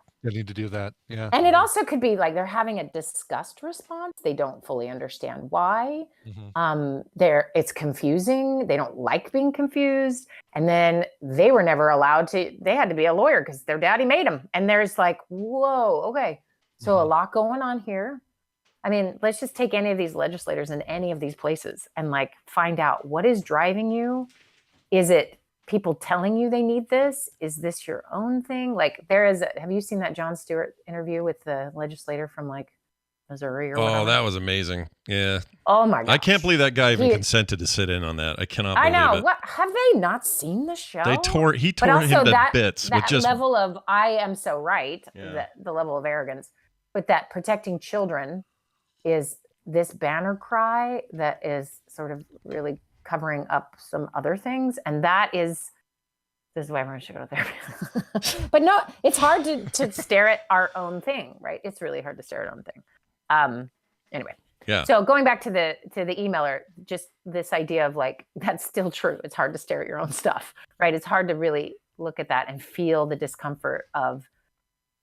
do that. Yeah. And it also could be like they're having a disgust response. They don't fully understand why. It's confusing. They don't like being confused. And then they were never allowed to, they had to be a lawyer because their daddy made them. And there's like, whoa, okay. So a lot going on here. I mean, let's just take any of these legislators in any of these places and like find out what is driving you. Is it people telling you they need this? Is this your own thing? Like have you seen that Jon Stewart interview with the legislator from like Missouri or whatever? Oh, that was amazing. Yeah. Oh my God. I can't believe that guy even consented to sit in on that. I cannot believe it. I know. What, have they not seen the show? He tore him to bits. That level of, I am so right, the level of arrogance, but that protecting children is this banner cry that is sort of really covering up some other things. And this is why everyone should go to therapy. But no, it's hard to stare at our own thing, right? It's really hard to stare at our own thing. Anyway. Yeah. So going back to the emailer, just this idea of like, that's still true. It's hard to stare at your own stuff, right? It's hard to really look at that and feel the discomfort of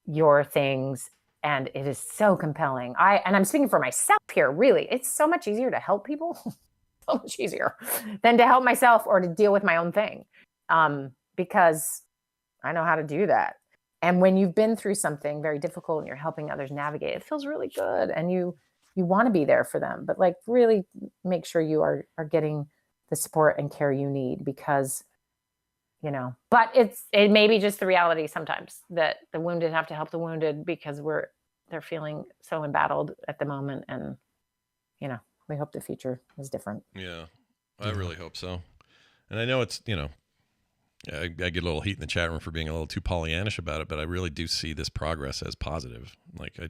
your things. And it is so compelling. I'm speaking for myself here, really. It's so much easier to help people, so much easier than to help myself or to deal with my own thing. Because I know how to do that. And when you've been through something very difficult and you're helping others navigate, it feels really good. And you want to be there for them, but like really make sure you are getting the support and care you need, because, but it may be just the reality sometimes that the wounded have to help the wounded because they're feeling so embattled at the moment. And, we hope the future is different. Yeah, I really hope so. And I know it's, I get a little heat in the chat room for being a little too Pollyannish about it, but I really do see this progress as positive. Like I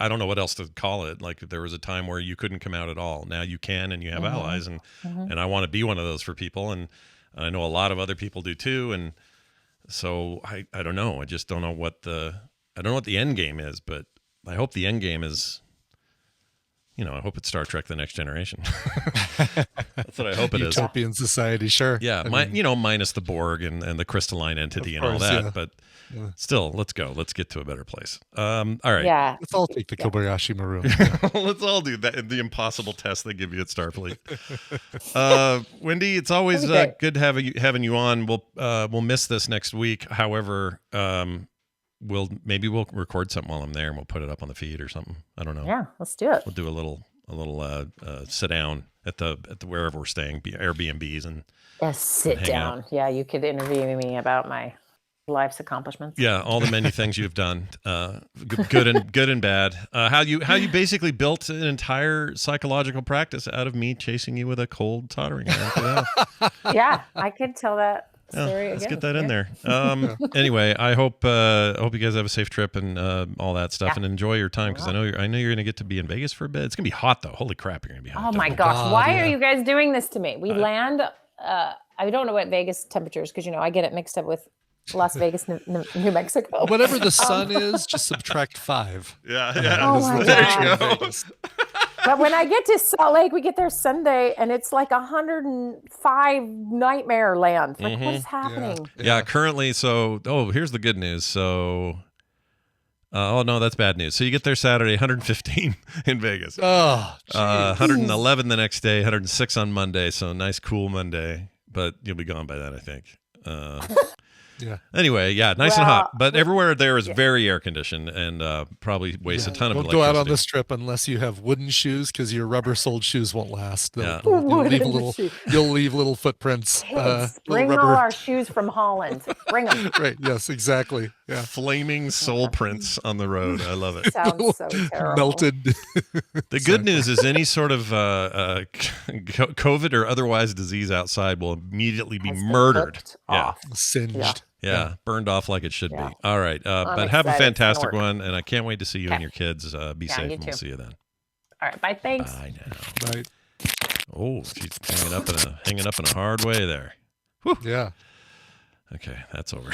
don't know what else to call it. Like there was a time where you couldn't come out at all. Now you can, and you have allies, and I want to be one of those for people. And I know a lot of other people do too. And so I don't know. I just don't know what the end game is, but I hope the end game is, I hope it's Star Trek: The Next Generation. That's what I hope it is. Utopian society, sure. Yeah, minus the Borg and the crystalline entity and all that. Yeah. But still, let's go. Let's get to a better place. All right. Yeah. Let's all take the Kobayashi Maru. Let's all do that. The impossible test they give you at Starfleet. Wendi, it's always good having you on. We'll miss this next week. However, we'll record something while I'm there and we'll put it up on the feed or something. I don't know. Yeah, let's do it. We'll do a little sit down at the wherever we're staying, Airbnbs, and sit down. Out. Yeah, you could interview me about my life's accomplishments. Yeah, all the many things you've done, good and bad. How you basically built an entire psychological practice out of me chasing you with a cold soldering iron. Yeah, I could tell that. Let's get that in there. Anyway, I hope you guys have a safe trip and all that stuff, and enjoy your time, because I know you're going to get to be in Vegas for a bit. It's going to be hot though. Holy crap, you're going to be hot. Oh my gosh, why are you guys doing this to me? We land. I don't know what Vegas temperature is, because I get it mixed up with Las Vegas, New Mexico. Whatever the sun is, just subtract 5. Yeah. Oh my gosh. But when I get to Salt Lake, we get there Sunday, and it's like 105 nightmare land. Like, what is happening? Yeah, currently, here's the good news. So, no, that's bad news. So you get there Saturday, 115 in Vegas. Oh, 111 the next day, 106 on Monday. So nice, cool Monday. But you'll be gone by then, I think. Yeah. Anyway, nice and hot, but everywhere there is very air conditioned and probably waste a ton of electricity. Don't go out on this trip unless you have wooden shoes, because your rubber-soled shoes won't last. You'll leave little footprints. Bring all our shoes from Holland. Bring them. Right. Yes. Exactly. Yeah. Flaming sole prints on the road. I love it. Sounds so terrible. Melted. The good news is any sort of COVID or otherwise disease outside will immediately be murdered. Singed. Yeah, burned off like it should be. All right, but have a fantastic one, and I can't wait to see you and your kids. Be safe, and we'll see you then. All right, bye. Thanks. Bye now. Bye. Oh, she's hanging up in a hard way there. Whew. Yeah. Okay, that's over.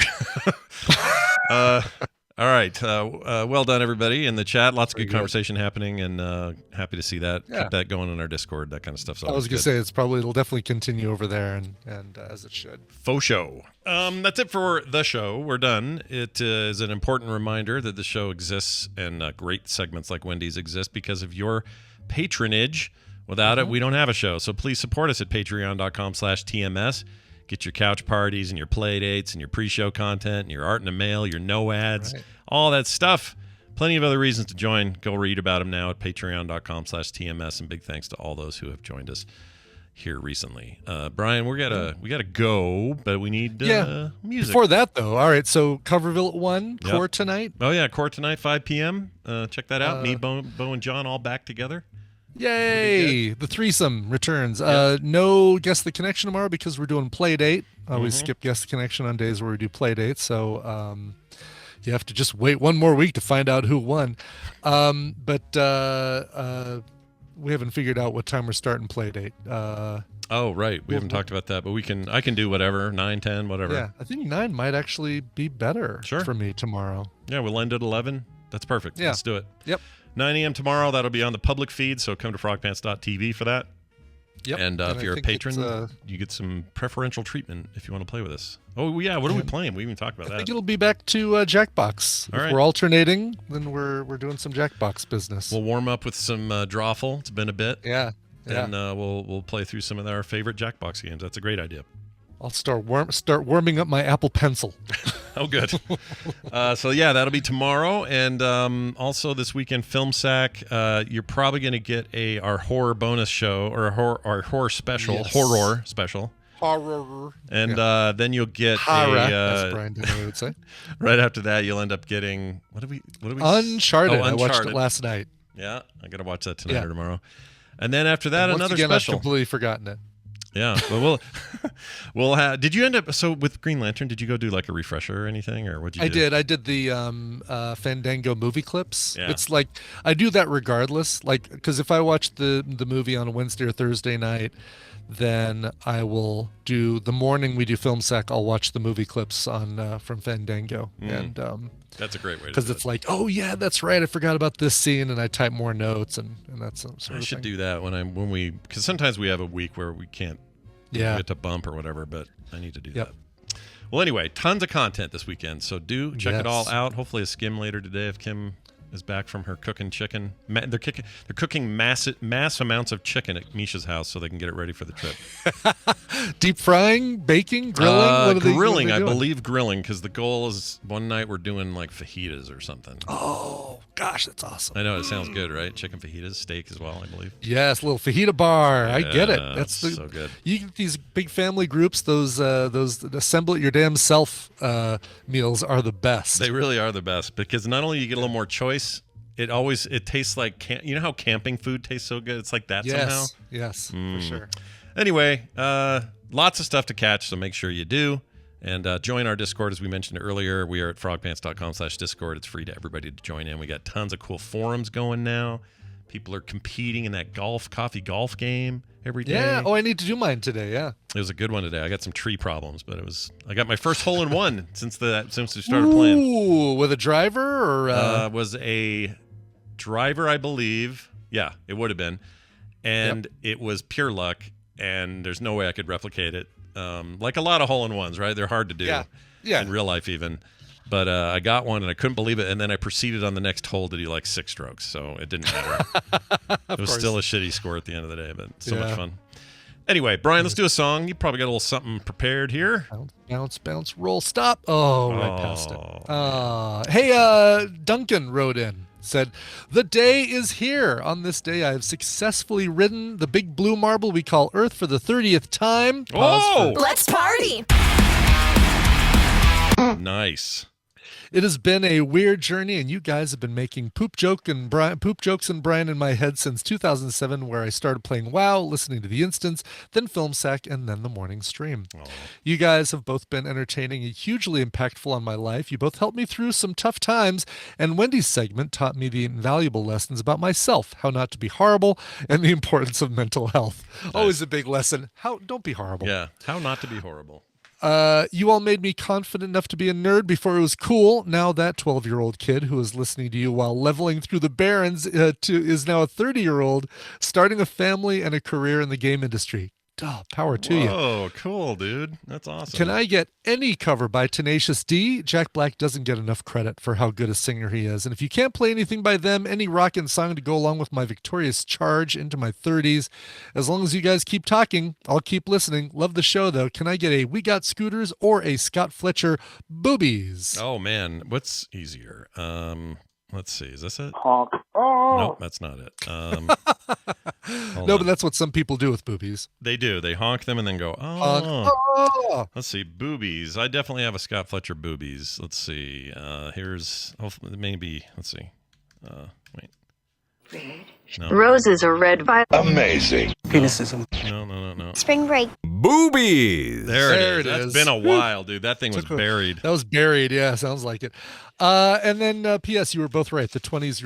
All right. Well done, everybody in the chat. Lots of good conversation happening, and happy to see that. Yeah. Keep that going in our Discord. That kind of stuff. I was going to say it'll definitely continue over there, and as it should. Faux show. That's it for the show. We're done. It is an important reminder that the show exists, and great segments like Wendy's exist because of your patronage. Without it, we don't have a show. So please support us at patreon.com/TMS. Get your couch parties and your play dates and your pre-show content and your art in the mail, your no ads, all that stuff. Plenty of other reasons to join. Go read about them now at patreon.com/TMS. And big thanks to all those who have joined us here recently. Brian, we gotta go, but we need music. Before that, though, all right, so Coverville at 1, Core tonight. Oh, yeah, Core tonight, 5 p.m. Check that out. Me, Bo, and John all back together. Yay! The threesome returns. No Guess the Connection tomorrow because we're doing play date. We skip Guess the Connection on days where we do play date. So you have to just wait one more week to find out who won. But we haven't figured out what time we're starting play date. Oh, right. We haven't talked about that, but I can do whatever, 9, 10, whatever. Yeah, I think 9 might actually be better for me tomorrow. Yeah, we'll end at 11. That's perfect. Yeah. Let's do it. Yep. 9 a.m. tomorrow. That'll be on the public feed, so come to frogpants.tv for that. Yep. And if I you're a think patron, you get some preferential treatment if you want to play with us. Oh, yeah. What are we playing? We even talked about I that. think it'll be back to Jackbox. All If right. we're alternating, then we're doing some Jackbox business. We'll warm up with some Drawful. It's been a bit. Yeah. And we'll play through some of our favorite Jackbox games. That's a great idea. I'll start warming up my Apple Pencil. Oh, good. So, yeah, that'll be tomorrow. And also this weekend, Film Sack, you're probably going to get our horror bonus show or our horror special, Yes. horror special. Horror. And then you'll get Horror, as Brian Denny would say. Right after that, you'll end up getting what do we? Uncharted. Oh, I watched Uncharted. it last night. Yeah, I got to watch that tonight or tomorrow. And then after that, Once another again, special. I've completely forgotten it. Yeah, but we'll have. Did you end up with Green Lantern? Did you go do like a refresher or anything, or what'd you do? I did the Fandango movie clips. Yeah. It's like I do that regardless. Like, because if I watch the movie on a Wednesday or Thursday night, then I will do the morning we do Film Sack. I'll watch the movie clips on from Fandango, and that's a great way to because do it's like, oh yeah, that's right, I forgot about this scene, and I type more notes, and that's sort of I should thing. do that when we because sometimes we have a week where we can't get to bump or whatever, but I need to do that. Well, anyway, tons of content this weekend, so do check it all out. Hopefully a skim later today if Kim is back from her cooking chicken. They're cooking mass amounts of chicken at Misha's house so they can get it ready for the trip. Deep frying, baking, grilling. What are they grilling, I doing? believe grilling, because the goal is one night we're doing like fajitas or something. Oh gosh, that's awesome. I know it sounds good, right? Chicken fajitas, steak as well, I believe. Yes, little fajita bar. I get it. Yeah, That's so good. You get these big family groups. Those assemble it your damn self meals are the best. They really are the best because not only you get a little more choice, it tastes like you know how camping food tastes so good. It's like that somehow. Yes, for sure. Anyway, lots of stuff to catch, so make sure you do. And join our Discord, as we mentioned earlier. We are at frogpants.com/Discord. It's free to everybody to join in. We got tons of cool forums going now. People are competing in that coffee golf game every day. Yeah. Oh, I need to do mine today. Yeah. It was a good one today. I got some tree problems, but I got my first hole in one since we started playing. Ooh, with a driver or was a driver, I believe. Yeah, it would have been. And it was pure luck, and there's no way I could replicate it. Like a lot of hole-in-ones, right? They're hard to do in real life even. But I got one, and I couldn't believe it. And then I proceeded on the next hole to do like 6 strokes, so it didn't matter. It was still a shitty score at the end of the day, but so much fun. Anyway, Brian, let's do a song. You probably got a little something prepared here. Bounce, bounce, roll, stop. Oh, right past it. Hey, Duncan wrote in. Said, the day is here. On this day, I have successfully ridden the big blue marble we call Earth for the 30th time. Let's party! Nice. It has been a weird journey, and you guys have been making poop jokes and Brian in my head since 2007, where I started playing WoW, listening to The Instance, then Film Sack, and then the morning stream. You guys have both been entertaining and hugely impactful on my life. You both helped me through some tough times, and Wendy's segment taught me the invaluable lessons about myself, how not to be horrible, and the importance of mental health. Nice. Always a big lesson. Don't be horrible. Yeah, how not to be horrible. You all made me confident enough to be a nerd before it was cool. Now that 12-year-old kid who was listening to you while leveling through the barrens is now a 30-year-old starting a family and a career in the game industry. Oh, power to you. Oh, cool, dude. That's awesome. Can I get any cover by Tenacious D? Jack Black doesn't get enough credit for how good a singer he is. And if you can't play anything by them, any rockin' song to go along with my victorious charge into my 30s. As long as you guys keep talking, I'll keep listening. Love the show, though. Can I get a We Got Scooters or a Scott Fletcher Boobies? Oh, man. What's easier? Let's see. Is this it? Honk. Oh. Nope, that's not it. No, but that's what some people do with boobies. They do. They honk them and then go, oh. Oh. Let's see. Boobies. I definitely have a Scott Fletcher boobies. Let's see. Here's, maybe, let's see. Wait. No. Roses are red by Amazing. penises. No. Spring break. Boobies. There it is. That's been a while, dude. That thing was buried. That was buried. Yeah, sounds like it. And then P.S. You were both right. The 20s,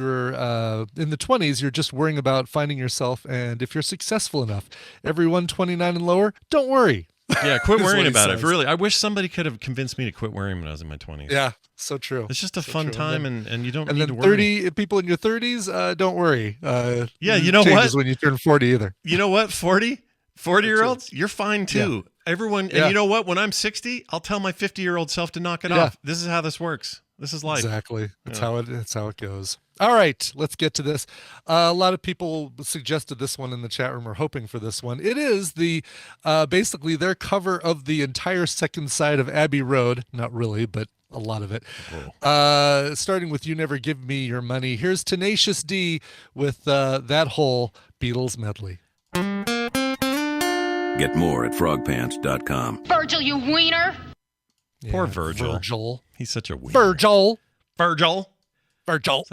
in the 20s, you're just worrying about finding yourself. And if you're successful enough, everyone 29 and lower, don't worry. Yeah, quit worrying about it. Really, I wish somebody could have convinced me to quit worrying when I was in my 20s. Yeah, so true. It's just a fun time, and you don't and need then to worry. 30 people in your 30s, don't worry. Yeah, you know what? When you turn 40 either. You know what? 40? 40-year-olds, you're fine too. Everyone, and you know what? When I'm 60, I'll tell my 50-year-old self to knock it off. This is how this works. This is life. Exactly. That's how it goes. All right, let's get to this. A lot of people suggested this one in the chat room, or hoping for this one. It is the basically their cover of the entire second side of Abbey Road. Not really, but a lot of it. Starting with "You Never Give Me Your Money." Here's Tenacious D with that whole Beatles medley. Get more at frogpants.com. Virgil, you wiener. Poor Virgil. He's such a weirdo. Virgil. Virgil. Virgil.